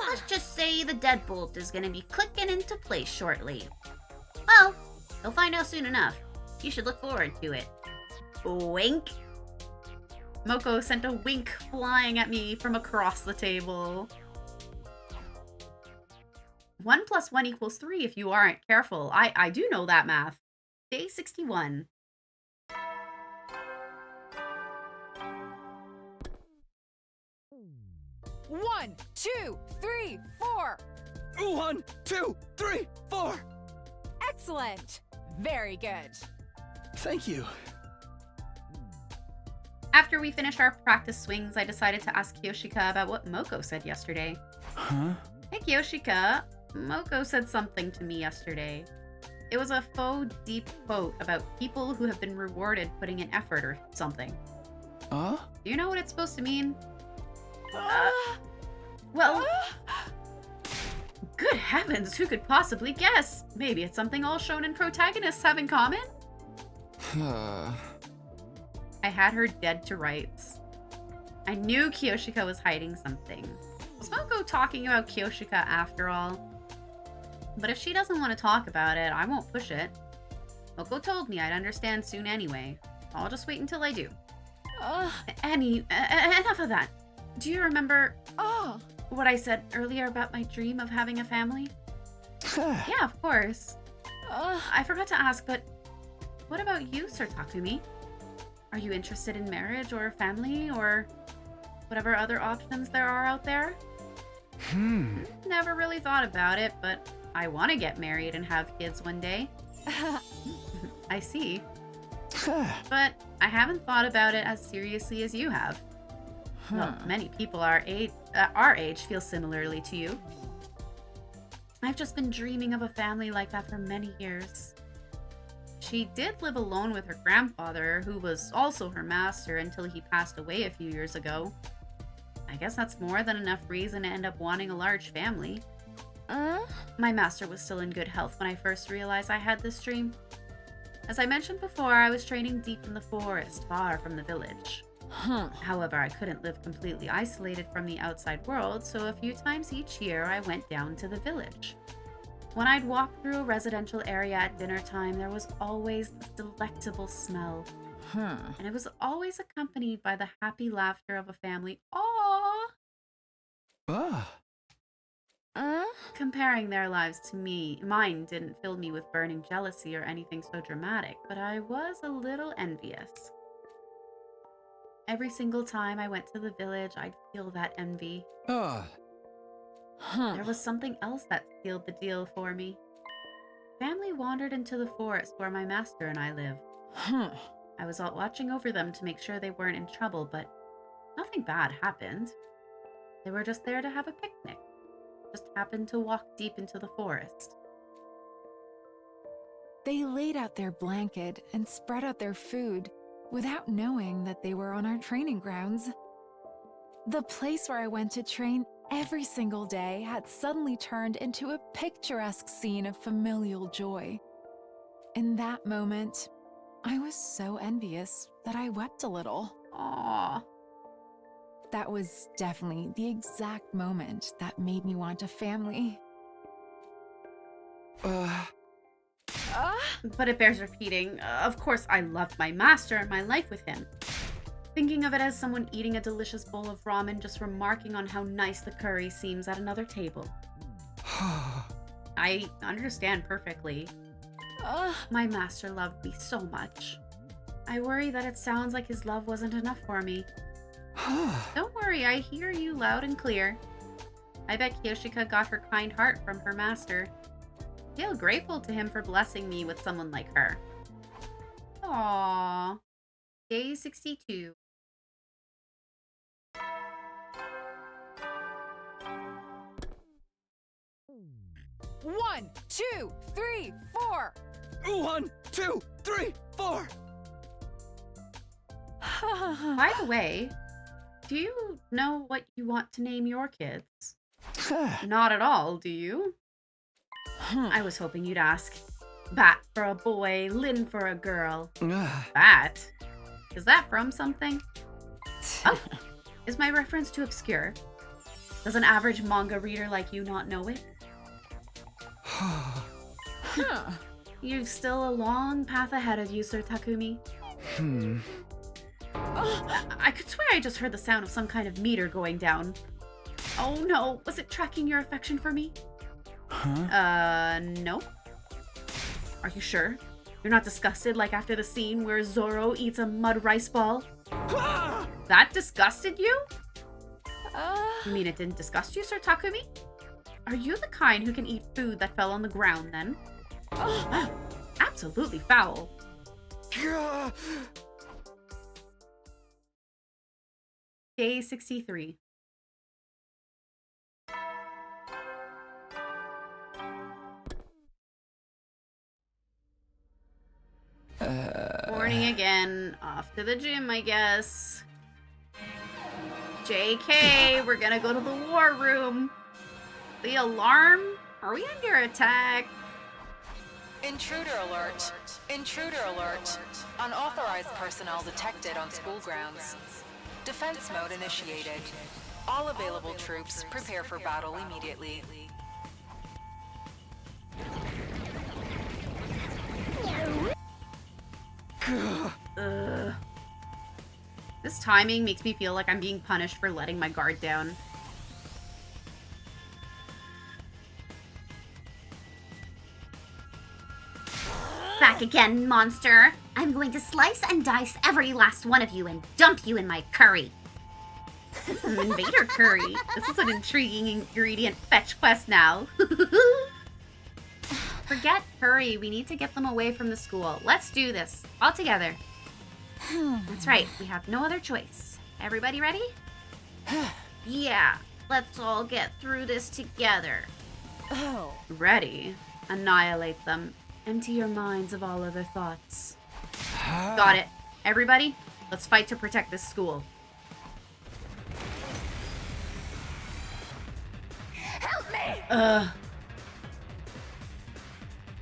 Let's just say the deadbolt is going to be clicking into place shortly. Well, you'll find out soon enough. You should look forward to it. Wink. Moko sent a wink flying at me from across the table. 1 + 1 = 3 if you aren't careful. I do know that math. Day 61. One, 2, 3, 4. 1, 2, 3, 4. Excellent. Very good. Thank you. After we finished our practice swings, I decided to ask Kiyoshika about what Moko said yesterday. Huh? Hey Kiyoshika, Moko said something to me yesterday. It was a faux deep quote about people who have been rewarded putting in effort or something. Huh? Do you know what it's supposed to mean? Well, good heavens, who could possibly guess? Maybe it's something all shonen protagonists have in common? I had her dead to rights. I knew Kiyoshika was hiding something. Was Moko talking about Kiyoshika after all? But if she doesn't want to talk about it, I won't push it. Moko told me I'd understand soon anyway. I'll just wait until I do. Enough of that. Do you remember what I said earlier about my dream of having a family? Yeah, of course. I forgot to ask, but what about you, Sir Takumi? Are you interested in marriage or family or whatever other options there are out there? Never really thought about it, but I want to get married and have kids one day. I see. But I haven't thought about it as seriously as you have. Well, many people our age feel similarly to you. I've just been dreaming of a family like that for many years. She did live alone with her grandfather, who was also her master until he passed away a few years ago. I guess that's more than enough reason to end up wanting a large family. My master was still in good health when I first realized I had this dream. As I mentioned before, I was training deep in the forest, far from the village. However, I couldn't live completely isolated from the outside world, so a few times each year I went down to the village. When I'd walk through a residential area at dinner time, there was always this delectable smell. And it was always accompanied by the happy laughter of a family. Aww! Comparing their lives to mine didn't fill me with burning jealousy or anything so dramatic, but I was a little envious. Every single time I went to the village, I'd feel that envy. There was something else that sealed the deal for me. Family wandered into the forest where my master and I live. I was out watching over them to make sure they weren't in trouble, but nothing bad happened. They were just there to have a picnic. Just happened to walk deep into the forest. They laid out their blanket and spread out their food without knowing that they were on our training grounds. The place where I went to train every single day had suddenly turned into a picturesque scene of familial joy. In that moment, I was so envious that I wept a little. Aww. That was definitely the exact moment that made me want a family. But it bears repeating. Of course, I loved my master and my life with him. Thinking of it as someone eating a delicious bowl of ramen, just remarking on how nice the curry seems at another table. I understand perfectly. My master loved me so much. I worry that it sounds like his love wasn't enough for me. Don't worry, I hear you loud and clear. I bet Kiyoshika got her kind heart from her master. Feel grateful to him for blessing me with someone like her. Aww. Day 62. One, two, three, four. 1, 2, 3, 4. By the way, do you know what you want to name your kids? Not at all, do you? I was hoping you'd ask. Bat for a boy, Lin for a girl. Bat? Is that from something? Oh, is my reference too obscure? Does an average manga reader like you not know it? You've still a long path ahead of you, Sir Takumi. I could swear I just heard the sound of some kind of meter going down. Oh no, was it tracking your affection for me? No. Are you sure? You're not disgusted like after the scene where Zoro eats a mud rice ball? That disgusted you? You mean it didn't disgust you, Sir Takumi? Are you the kind who can eat food that fell on the ground then? Absolutely foul. Day 63. Morning again. Off to the gym, I guess. JK, we're gonna go to the war room. The alarm? Are we under attack? Intruder alert. Intruder alert. Unauthorized personnel detected on school grounds. Defense mode initiated. All available troops prepare for battle immediately. Ugh. This timing makes me feel like I'm being punished for letting my guard down. Back again, monster. I'm going to slice and dice every last one of you and dump you in my curry. Invader curry. This is an intriguing ingredient fetch quest now. Forget curry. We need to get them away from the school. Let's do this. All together. That's right. We have no other choice. Everybody ready? Yeah. Let's all get through this together. Oh. Ready? Annihilate them. Empty your minds of all other thoughts. Got it. Everybody, let's fight to protect this school. Help me! Ugh.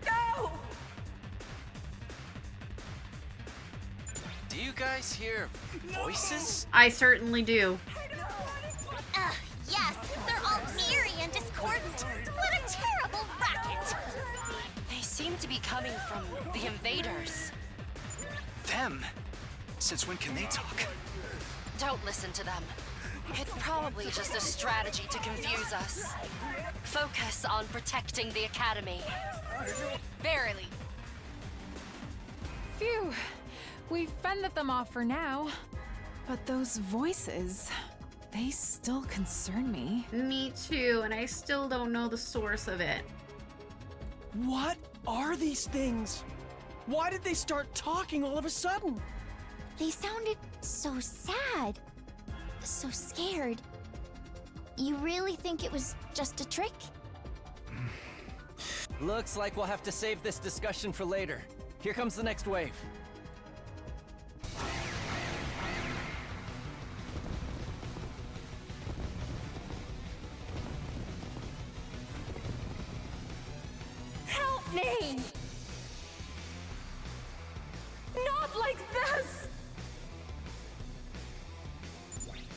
No! Do you guys hear voices? I certainly do. Yes, they're all eerie and discordant. What a terrible racket! They seem to be coming from the invaders. Them? Since when can they talk? Don't listen to them. It's probably just a strategy to confuse us. Focus on protecting the academy. Verily. Phew. We've fended them off for now. But those voices, they still concern me. Me too, and I still don't know the source of it. What are these things? Why did they start talking all of a sudden? They sounded so sad. So scared. You really think it was just a trick? Looks like we'll have to save this discussion for later. Here comes the next wave. Help me! Not like this!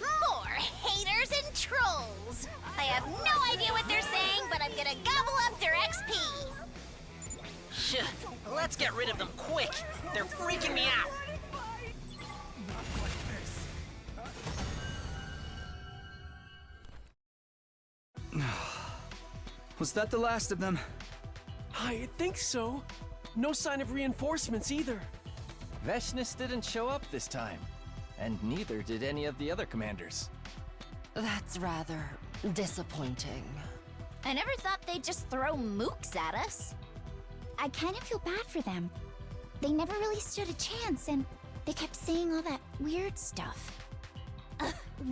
More haters and trolls! I have no idea what they're saying, but I'm gonna gobble up their XP! Shit, let's get rid of them quick. They're freaking me out. Was that the last of them? I think so. No sign of reinforcements either. Veshnis didn't show up this time. And neither did any of the other commanders. That's rather disappointing. I never thought they'd just throw mooks at us. I kind of feel bad for them. They never really stood a chance, and they kept saying all that weird stuff.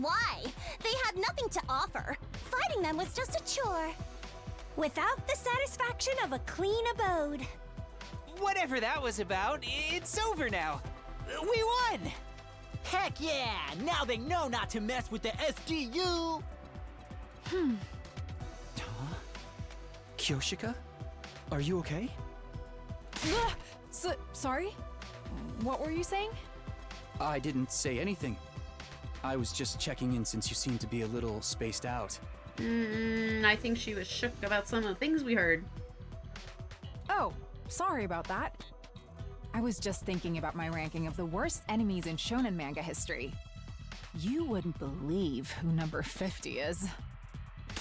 Why? They had nothing to offer. Fighting them was just a chore. Without the satisfaction of a clean abode. Whatever that was about, it's over now. We won! Heck yeah! Now they know not to mess with the SGU! Huh? Kyoshika? Are you okay? Sorry? What were you saying? I didn't say anything. I was just checking in since you seem to be a little spaced out. I think she was shook about some of the things we heard. Oh, sorry about that. I was just thinking about my ranking of the worst enemies in shonen manga history. You wouldn't believe who number 50 is.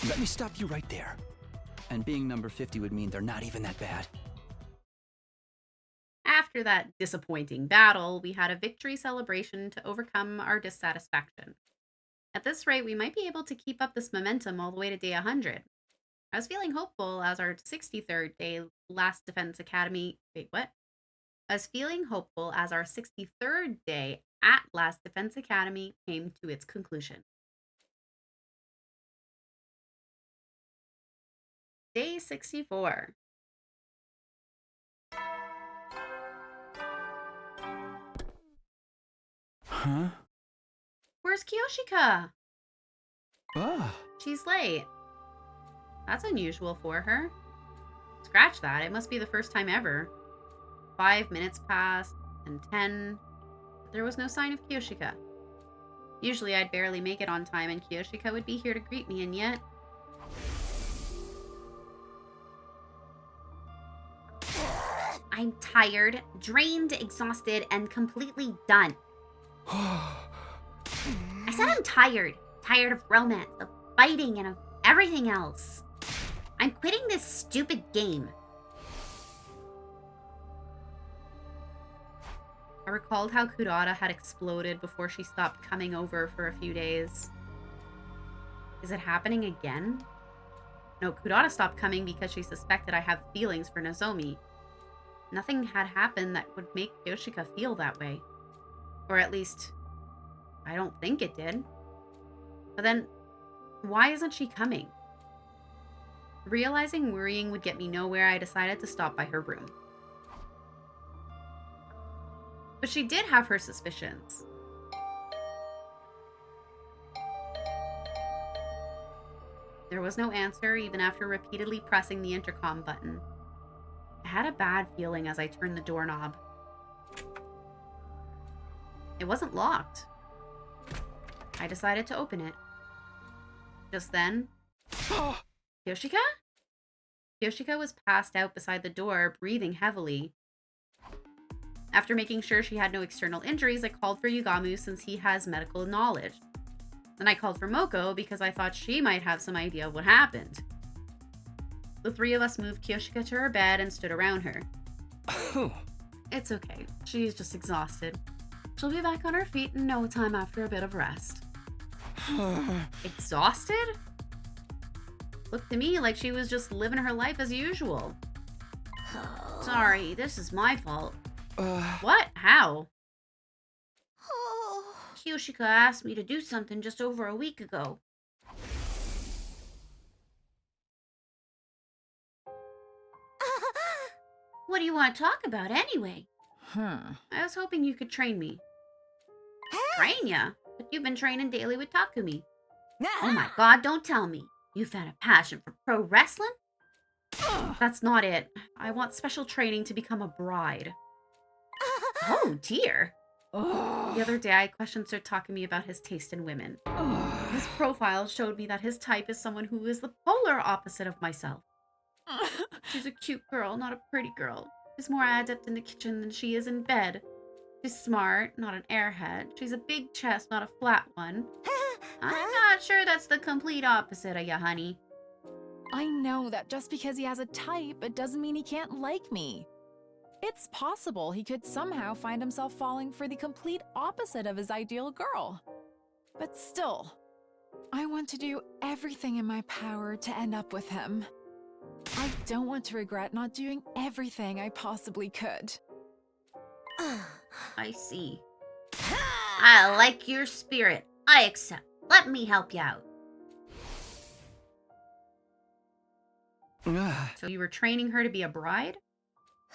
Let me stop you right there. And being number 50 would mean they're not even that bad. After that disappointing battle, we had a victory celebration to overcome our dissatisfaction. At this rate, we might be able to keep up this momentum all the way to day 100. I was feeling hopeful as our 63rd day Last Defense Academy... Wait, what? I was feeling hopeful as our 63rd day at Last Defense Academy came to its conclusion. Day 64. Huh? Where's Kiyoshika? Ah. She's late. That's unusual for her. Scratch that. It must be the first time ever. 5 minutes passed, and 10. There was no sign of Kiyoshika. Usually I'd barely make it on time and Kiyoshika would be here to greet me, and yet... I'm tired, drained, exhausted, and completely done. I said I'm tired. Tired of romance, of fighting, and of everything else. I'm quitting this stupid game. I recalled how Kurata had exploded before she stopped coming over for a few days. Is it happening again? No, Kurata stopped coming because she suspected I have feelings for Nozomi. Nothing had happened that would make Yoshika feel that way. Or at least, I don't think it did. But then, why isn't she coming? Realizing worrying would get me nowhere, I decided to stop by her room. But she did have her suspicions. There was no answer, even after repeatedly pressing the intercom button. I had a bad feeling as I turned the doorknob. It wasn't locked. I decided to open it. Just then, Yoshika? Yoshika was passed out beside the door, breathing heavily. After making sure she had no external injuries, I called for Yugamu since he has medical knowledge. Then I called for Moko because I thought she might have some idea of what happened. The three of us moved Kiyoshika to her bed and stood around her. It's okay. She's just exhausted. She'll be back on her feet in no time after a bit of rest. Exhausted? Looked to me like she was just living her life as usual. Sorry, this is my fault. What? How? Kiyoshika asked me to do something just over a week ago. What do you want to talk about anyway? I was hoping you could train me. Train ya? But you've been training daily with Takumi. Oh my god, don't tell me. You found a passion for pro wrestling? That's not it. I want special training to become a bride. Oh dear. The other day I questioned Sir Takumi about his taste in women. His profile showed me that his type is someone who is the polar opposite of myself. She's a cute girl, not a pretty girl. She's more adept in the kitchen than she is in bed. She's smart, not an airhead. She's a big chest, not a flat one. I'm not sure that's the complete opposite of ya, honey. I know that just because he has a type, it doesn't mean he can't like me. It's possible he could somehow find himself falling for the complete opposite of his ideal girl. But still, I want to do everything in my power to end up with him. I don't want to regret not doing everything I possibly could. I see. I like your spirit. I accept. Let me help you out. So you were training her to be a bride?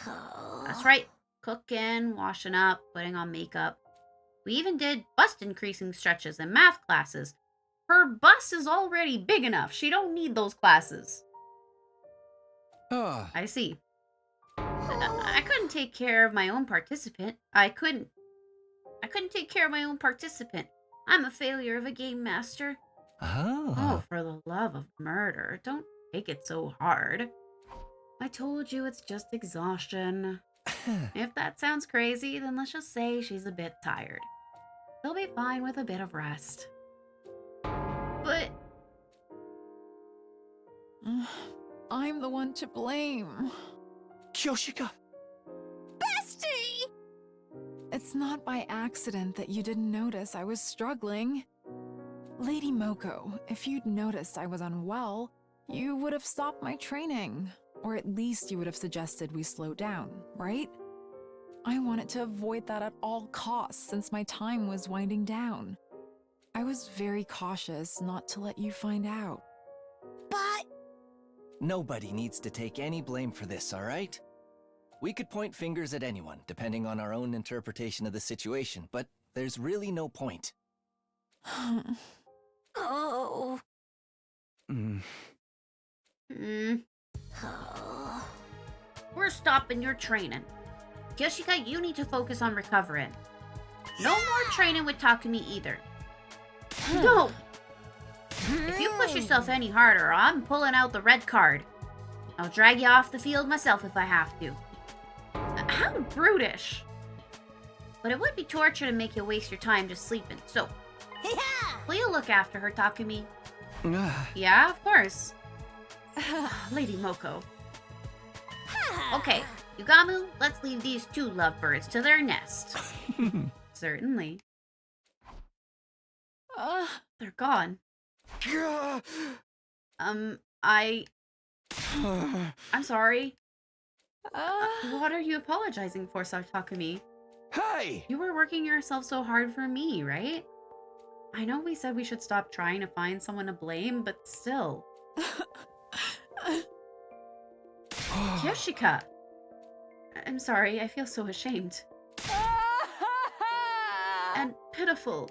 That's right. Cooking, washing up, putting on makeup. We even did bust increasing stretches and math classes. Her bust is already big enough. She don't need those classes. I see. I couldn't take care of my own participant. I couldn't take care of my own participant. I'm a failure of a game master. Oh, for the love of murder, don't take it so hard. I told you it's just exhaustion. If that sounds crazy, then let's just say she's a bit tired. She'll be fine with a bit of rest. But... I'm the one to blame. Kiyoshika! Bestie! It's not by accident that you didn't notice I was struggling. Lady Moko, if you'd noticed I was unwell, you would have stopped my training. Or at least you would have suggested we slow down, right? I wanted to avoid that at all costs since my time was winding down. I was very cautious not to let you find out. But... Nobody needs to take any blame for this, all right? We could point fingers at anyone, depending on our own interpretation of the situation, but there's really no point. Oh. Mm. Oh. We're stopping your training. Yoshika, you need to focus on recovering. No more training with Takumi either. No! If you push yourself any harder, I'm pulling out the red card. I'll drag you off the field myself if I have to. How brutish! But it would be torture to make you waste your time just sleeping, so... will you look after her, Takumi? Yeah, of course. Lady Moko. Okay, Yugamu, let's leave these two lovebirds to their nest. Certainly. They're gone. I'm sorry. What are you apologizing for, Takumi? Hey! You were working yourself so hard for me, right? I know we said we should stop trying to find someone to blame, but still. Yoshika! I'm sorry, I feel so ashamed. And pitiful.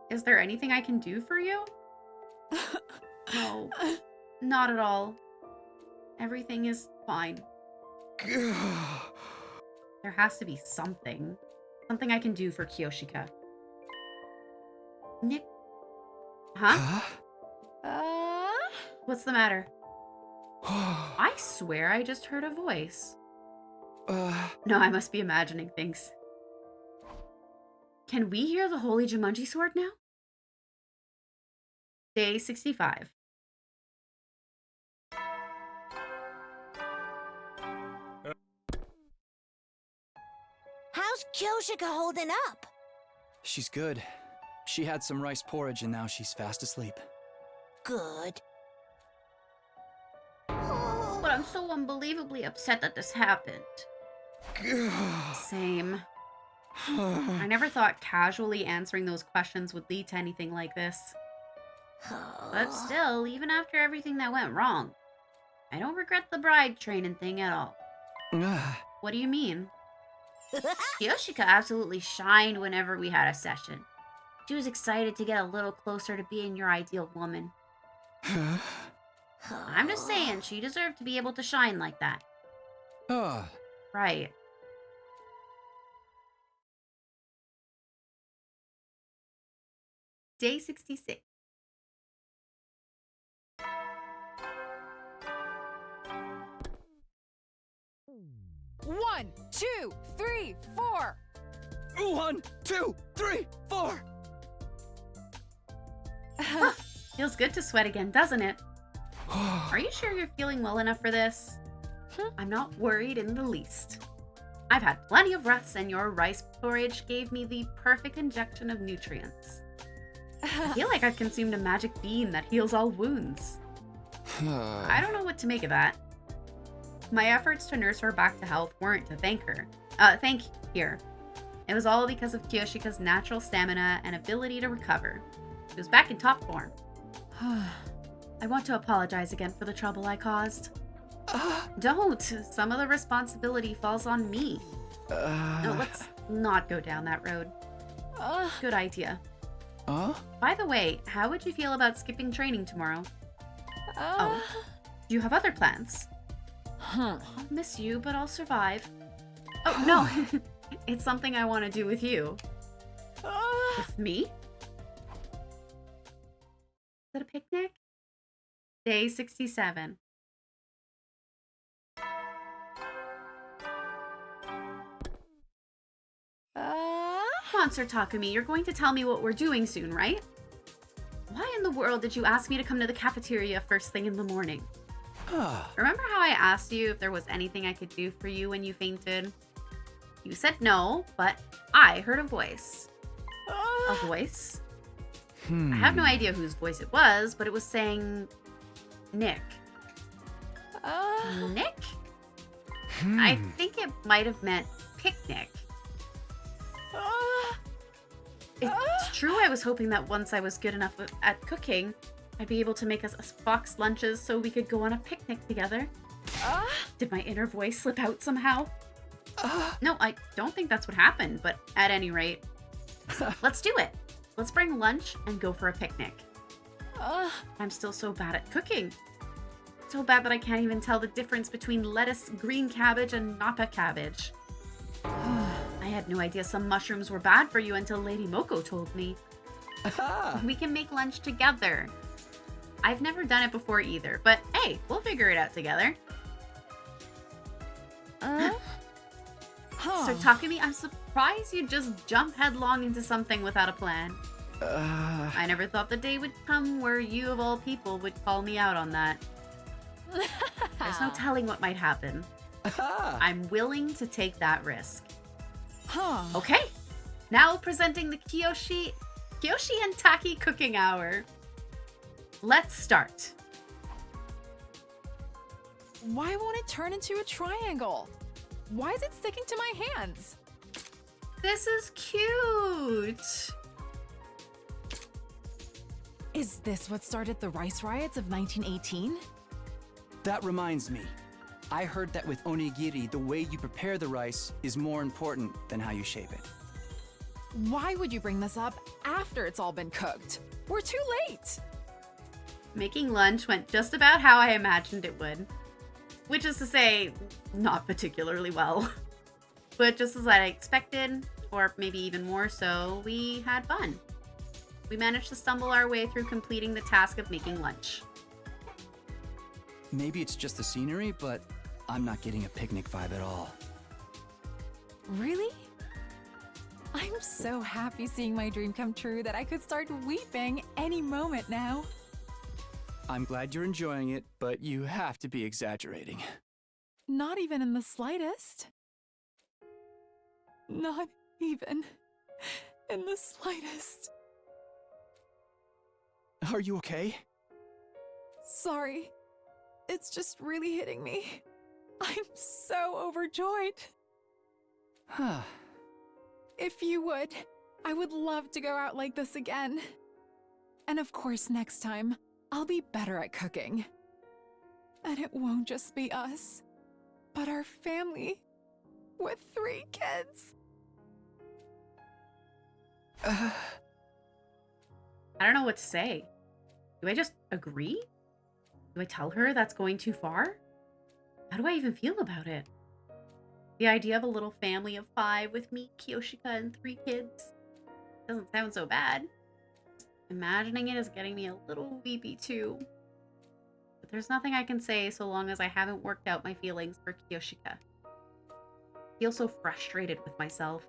Is there anything I can do for you? No, not at all. Everything is fine. There has to be something. Something I can do for Kiyoshika. Nick? Huh? What's the matter? I swear I just heard a voice. No, I must be imagining things. Can we hear the Holy Jumanji Sword now? Day 65. How's Kyoshika holding up? She's good. She had some rice porridge and now she's fast asleep. Good. But I'm so unbelievably upset that this happened. Same. I never thought casually answering those questions would lead to anything like this. But still, even after everything that went wrong, I don't regret the bride training thing at all. What do you mean? Yoshika absolutely shined whenever we had a session. She was excited to get a little closer to being your ideal woman. I'm just saying, she deserved to be able to shine like that. Right. Day 66. One, two, three, four. 1, 2, 3, 4. Feels good to sweat again, doesn't it? Are you sure you're feeling well enough for this? I'm not worried in the least. I've had plenty of rest, and your rice porridge gave me the perfect injection of nutrients. I feel like I've consumed a magic bean that heals all wounds. I don't know what to make of that. My efforts to nurse her back to health weren't to thank here. It was all because of Kiyoshika's natural stamina and ability to recover. She was back in top form. I want to apologize again for the trouble I caused. Don't. Some of the responsibility falls on me. No, let's not go down that road. Good idea. By the way, how would you feel about skipping training tomorrow? Oh, do you have other plans? I'll miss you, but I'll survive. Oh, no. It's something I want to do with you. With me? Is it a picnic? Day 67. Come on, Sir Takumi, you're going to tell me what we're doing soon, right? Why in the world did you ask me to come to the cafeteria first thing in the morning? Remember how I asked you if there was anything I could do for you when you fainted? You said no, but I heard a voice. A voice? I have no idea whose voice it was, but it was saying... Nick. Nick? I think it might have meant picnic. It's true I was hoping that once I was good enough at cooking, I'd be able to make us box lunches so we could go on a picnic together. Did my inner voice slip out somehow? No, I don't think that's what happened, but at any rate, let's do it. Let's bring lunch and go for a picnic. I'm still so bad at cooking. So bad that I can't even tell the difference between lettuce, green cabbage, and napa cabbage. I had no idea some mushrooms were bad for you until Lady Moko told me. We can make lunch together. I've never done it before either, but hey, we'll figure it out together. So Takumi, I'm surprised you just jump headlong into something without a plan. I never thought the day would come where you of all people would call me out on that. There's no telling what might happen. I'm willing to take that risk. Okay, now presenting the Kyoshi and Taki cooking hour. Let's start. Why won't it turn into a triangle? Why is it sticking to my hands? This is cute. Is this what started the rice riots of 1918? That reminds me. I heard that with onigiri, the way you prepare the rice is more important than how you shape it. Why would you bring this up after it's all been cooked? We're too late. Making lunch went just about how I imagined it would. Which is to say, not particularly well. But just as I expected, or maybe even more so, we had fun. We managed to stumble our way through completing the task of making lunch. Maybe it's just the scenery, but I'm not getting a picnic vibe at all. Really? I'm so happy seeing my dream come true that I could start weeping any moment now. I'm glad you're enjoying it, but you have to be exaggerating. Not even in the slightest. Not even in the slightest. Are you okay? Sorry. It's just really hitting me. I'm so overjoyed. Huh. If you would, I would love to go out like this again. And of course, next time, I'll be better at cooking. And it won't just be us, but our family with 3 kids. I don't know what to say. Do I just agree? Do I tell her that's going too far? How do I even feel about it? The idea of a little family of 5 with me, Kyoshika, and 3 kids doesn't sound so bad. Imagining it is getting me a little weepy too. But there's nothing I can say so long as I haven't worked out my feelings for Kyoshika. I feel so frustrated with myself.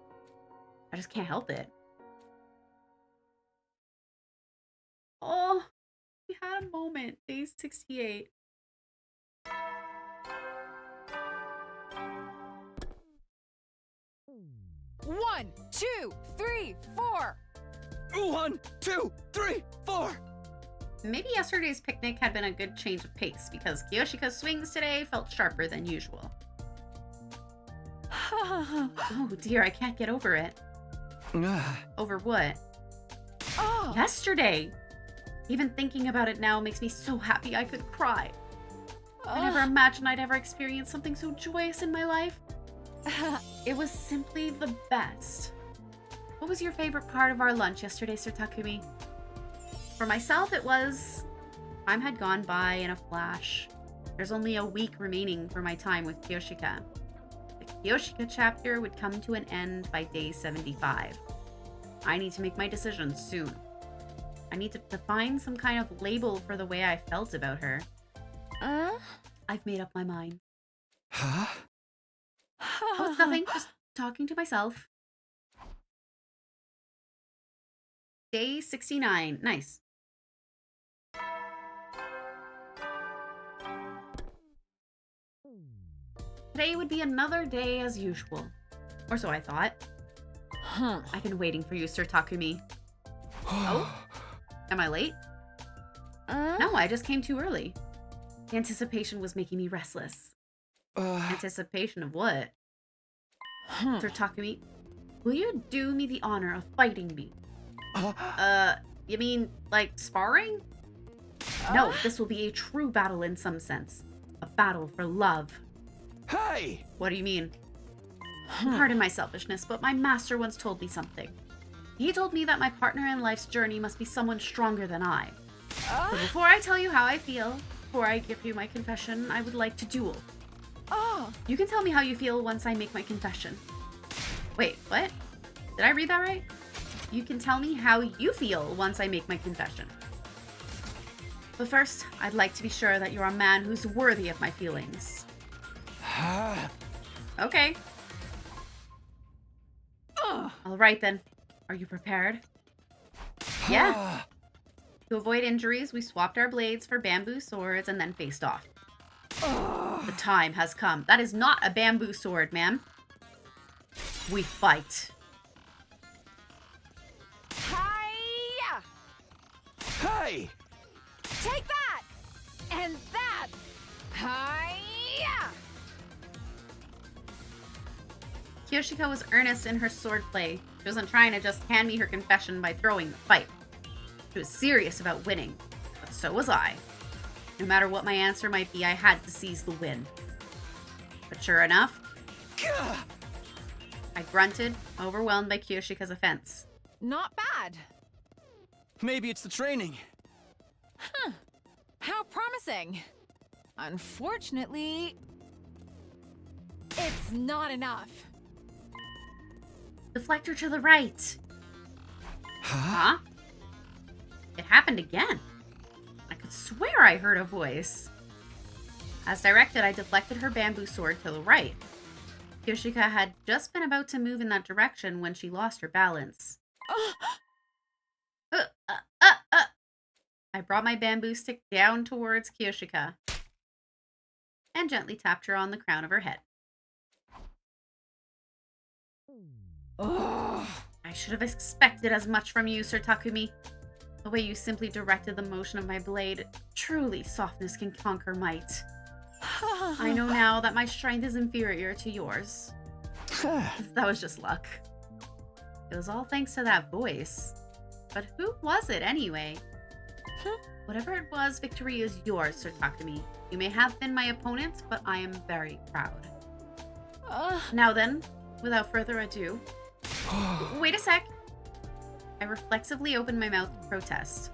I just can't help it. Oh, we had a moment. Day 68. One, 2, 3, 4. 1, 2, 3, 4. Maybe yesterday's picnic had been a good change of pace because Kyoshika's swings today felt sharper than usual. Oh dear, I can't get over it. Over what? Oh. Yesterday! Even thinking about it now makes me so happy I could cry. I never imagined I'd ever experience something so joyous in my life. It was simply the best. What was your favorite part of our lunch yesterday, Sir Takumi? For myself, it was... Time had gone by in a flash. There's only a week remaining for my time with Kyoshika. The Kyoshika chapter would come to an end by day 75. I need to make my decision soon. I need to find some kind of label for the way I felt about her. I've made up my mind. Huh? Oh, it's nothing. Just talking to myself. Day 69. Nice. Today would be another day as usual. Or so I thought. I've been waiting for you, Sir Takumi. Oh? Am I late? No, I just came too early. The anticipation was making me restless. Anticipation of what? Sir Takumi, will you do me the honor of fighting me? You mean, like, sparring? No, this will be a true battle in some sense. A battle for love. Hey! What do you mean? Pardon my selfishness, but my master once told me something. He told me that my partner in life's journey must be someone stronger than I. But before I tell you how I feel, before I give you my confession, I would like to duel. Oh, You can tell me how you feel once I make my confession. Wait, what? Did I read that right? You can tell me how you feel once I make my confession. But first, I'd like to be sure that you're a man who's worthy of my feelings. Okay. All right then. Are you prepared? Yeah. To avoid injuries, we swapped our blades for bamboo swords and then faced off. The time has come. That is not a bamboo sword, ma'am. We fight. hiya! Hey! Take that! And that! Hiya! Kyoshika was earnest in her swordplay. She wasn't trying to just hand me her confession by throwing the fight. She was serious about winning, but so was I. No matter what my answer might be, I had to seize the win. But sure enough, I grunted, overwhelmed by Kyoshika's offense. Not bad. Maybe it's the training. How promising. Unfortunately, it's not enough. Deflector to the right. Huh? It happened again. I could swear I heard a voice. As directed, I deflected her bamboo sword to the right. Kyoshika had just been about to move in that direction when she lost her balance. I brought my bamboo stick down towards Kyoshika and gently tapped her on the crown of her head. I should have expected as much from you, Sir Takumi. The way you simply directed the motion of my blade, truly softness can conquer might. I know now that my strength is inferior to yours. That was just luck. It was all thanks to that voice. But who was it anyway? Whatever it was, victory is yours, Sir Takumi. You may have been my opponent, but I am very proud. Now then, without further ado... Wait a sec! I reflexively opened my mouth to protest.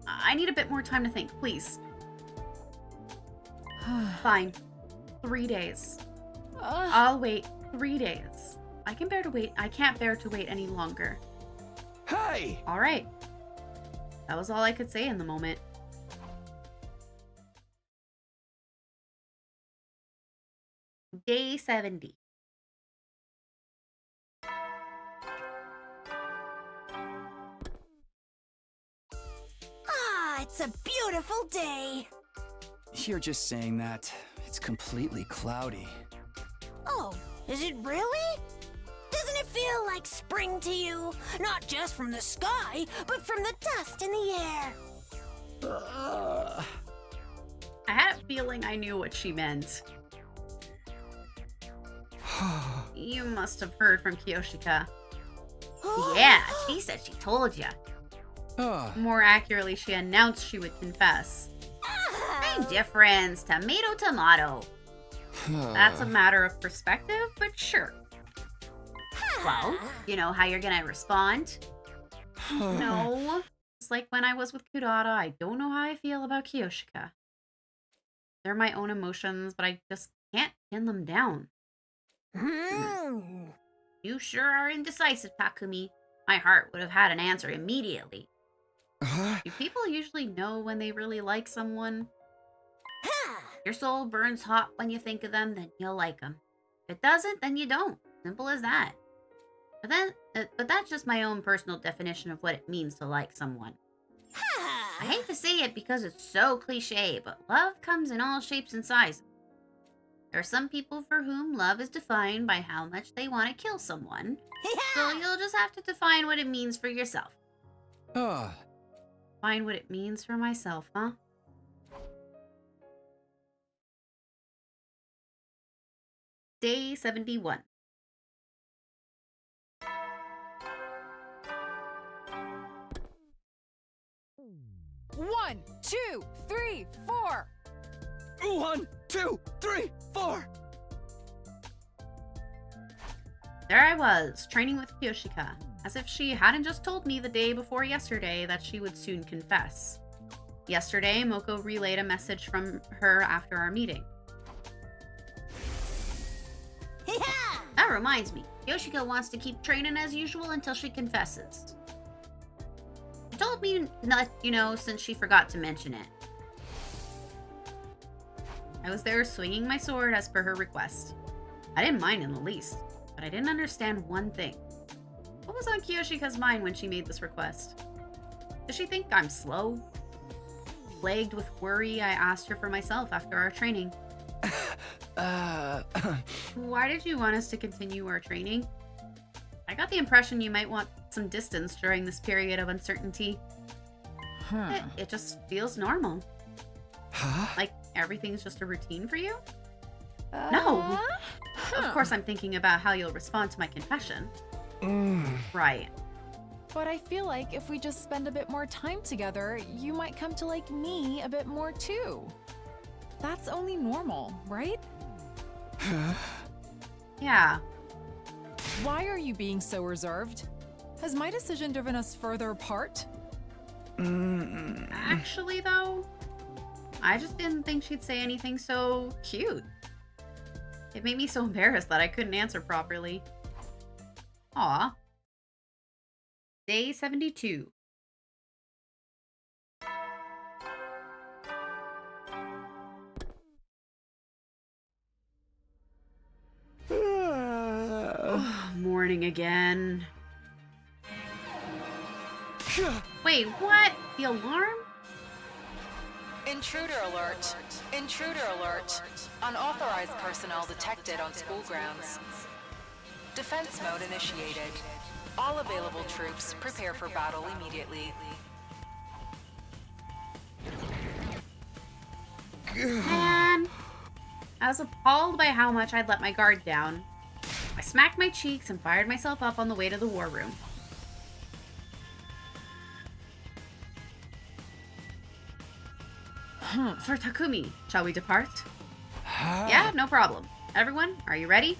I need a bit more time to think, please. Fine. 3 days. I'll wait 3 days. I can bear to wait. I can't bear to wait any longer. Hey! All right. That was all I could say in the moment. Day 70. It's a beautiful day. You're just saying that. It's completely cloudy. Oh, is it really? Doesn't it feel like spring to you? Not just from the sky, but from the dust in the air. I had a feeling I knew what she meant. You must have heard from Kyoshika. Yeah, she said she told ya. More accurately, she announced she would confess. Same difference, tomato, tomato. That's a matter of perspective, but sure. Well, you know how you're gonna respond? No. It's like when I was with Kurata, I don't know how I feel about Kyoshika. They're my own emotions, but I just can't pin them down. You sure are indecisive, Takumi. My heart would have had an answer immediately. Do people usually know when they really like someone? Your soul burns hot when you think of them, then you'll like them. If it doesn't, then you don't. Simple as that. But that's just my own personal definition of what it means to like someone. I hate to say it because it's so cliche, but love comes in all shapes and sizes. There are some people for whom love is defined by how much they want to kill someone. So you'll just have to define what it means for yourself. Find what it means for myself, huh? Day 71. One, two, three, four. 1, 2, 3, 4. There I was, training with Kyoshika, as if she hadn't just told me the day before yesterday that she would soon confess. Yesterday, Moko relayed a message from her after our meeting. That reminds me, Kyoshika wants to keep training as usual until she confesses. She told me not, since she forgot to mention it. I was there swinging my sword as per her request. I didn't mind in the least, but I didn't understand one thing. What was on Kyoshika's mind when she made this request? Does she think I'm slow? Plagued with worry, I asked her for myself after our training. Why did you want us to continue our training? I got the impression you might want some distance during this period of uncertainty. It just feels normal. Like everything's just a routine for you? No. Of course I'm thinking about how you'll respond to my confession. Right. But I feel like if we just spend a bit more time together, you might come to like me a bit more too. That's only normal, right? Yeah. Why are you being so reserved? Has my decision driven us further apart? Actually, though, I just didn't think she'd say anything so cute. It made me so embarrassed that I couldn't answer properly. Aw. Day 72. Morning again. Wait, what? The alarm? Intruder alert. Intruder alert. Unauthorized personnel detected on school grounds. Defense mode initiated. All available troops prepare for battle immediately. Man, I was appalled by how much I'd let my guard down. I smacked my cheeks and fired myself up on the way to the war room. Sir Takumi, shall we depart? Yeah, no problem. Everyone, are you ready?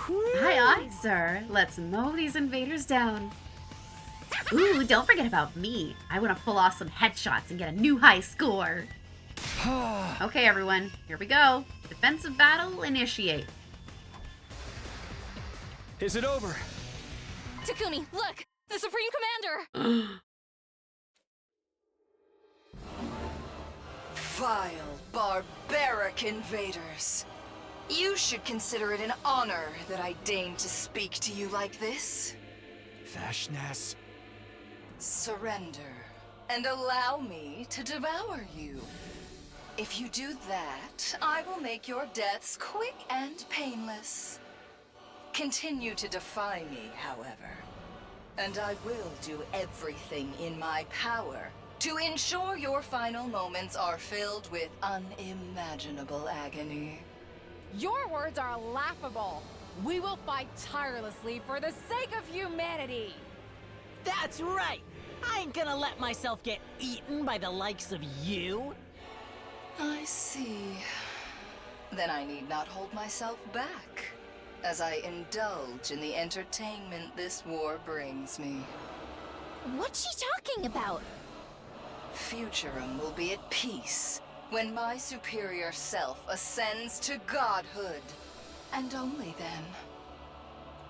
Aye, aye, sir. Let's mow these invaders down. Ooh, don't forget about me. I want to pull off some headshots and get a new high score. Okay, everyone, here we go. Defensive battle, initiate. Is it over? Takumi, look! The Supreme Commander! Vile, barbaric invaders. You should consider it an honor that I deign to speak to you like this. Vashness. Surrender, and allow me to devour you. If you do that, I will make your deaths quick and painless. Continue to defy me, however, and I will do everything in my power to ensure your final moments are filled with unimaginable agony. Your words are laughable. We will fight tirelessly for the sake of humanity. That's right! I ain't gonna let myself get eaten by the likes of you. I see. Then I need not hold myself back, as I indulge in the entertainment this war brings me. What's she talking about? Futurum will be at peace when my superior self ascends to godhood, and only then.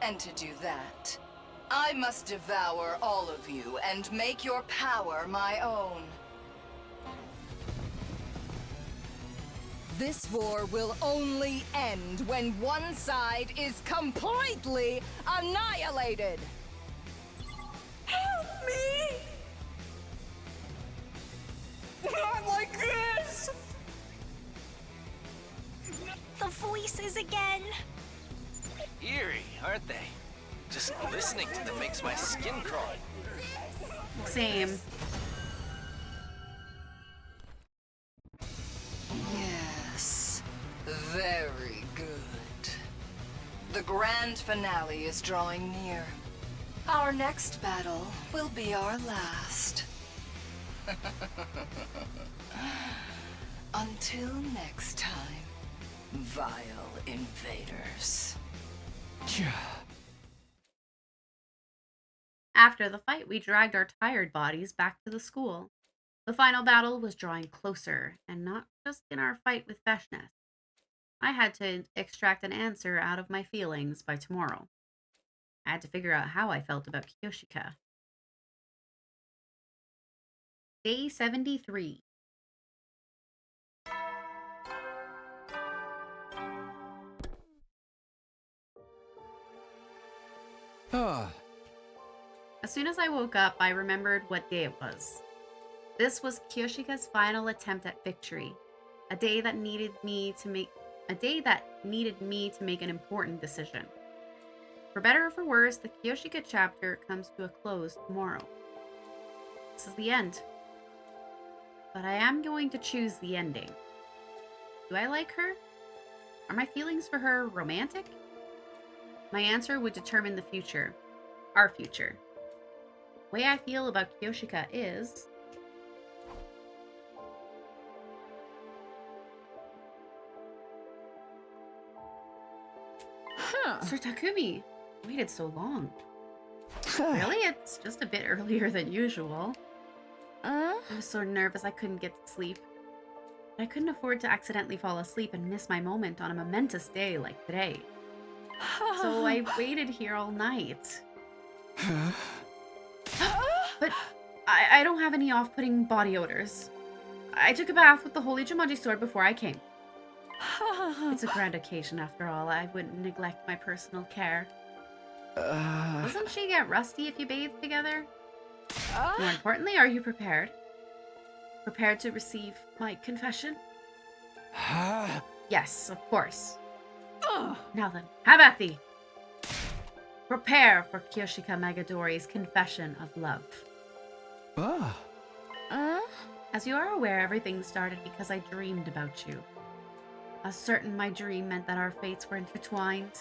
And to do that, I must devour all of you and make your power my own. This war will only end when one side is completely annihilated. Help me! Not like this! The voices again! Eerie, aren't they? Just listening to them makes my skin crawl. Same. Yes, very good. The grand finale is drawing near. Our next battle will be our last. Until next time, vile invaders. After the fight, we dragged our tired bodies back to the school. The final battle was drawing closer, and not just in our fight with Veshness. I had to extract an answer out of my feelings by tomorrow. I had to figure out how I felt about Kyoshika. Day 73. Ah, As soon as I woke up, I remembered what day it was. This was Kyoshika's final attempt at victory, a day that needed me to make an important decision. For better or for worse, the Kyoshika chapter comes to a close tomorrow. This is the end. But I am going to choose the ending. Do I like her? Are my feelings for her romantic? My answer would determine the future. Our future. The way I feel about Kyoshika is... Huh. Sir Takumi, you waited so long. Really? It's just a bit earlier than usual. I was so nervous I couldn't get to sleep. But I couldn't afford to accidentally fall asleep and miss my moment on a momentous day like today. So I waited here all night. But I don't have any off-putting body odors. I took a bath with the Holy Jumanji sword before I came. It's a grand occasion after all. I wouldn't neglect my personal care. Doesn't she get rusty if you bathe together? More importantly, are you prepared? Prepared to receive my confession? Yes, of course. Now then, have at thee. Prepare for Kyoshika Magadori's confession of love. As you are aware, everything started because I dreamed about you. As certain my dream meant that our fates were intertwined.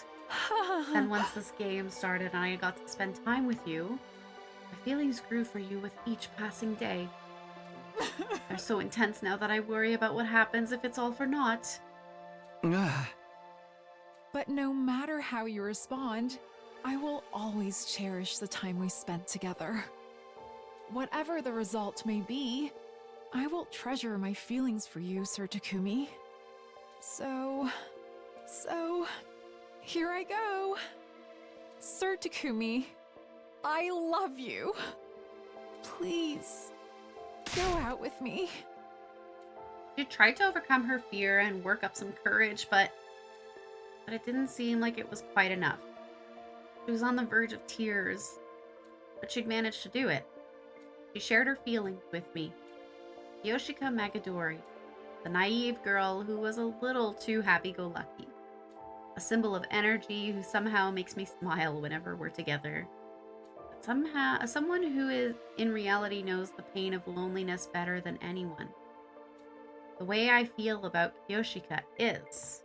Then once this game started and I got to spend time with you, my feelings grew for you with each passing day. They're so intense now that I worry about what happens if it's all for naught. But no matter how you respond, I will always cherish the time we spent together. Whatever the result may be, I will treasure my feelings for you, Sir Takumi. So, here I go. Sir Takumi, I love you. Please, go out with me. She tried to overcome her fear and work up some courage, but it didn't seem like it was quite enough. She was on the verge of tears, but she'd managed to do it. She shared her feelings with me. Yoshika Magadori, the naive girl who was a little too happy-go-lucky. A symbol of energy who somehow makes me smile whenever we're together. Someone who is in reality knows the pain of loneliness better than anyone. The way I feel about Yoshika is...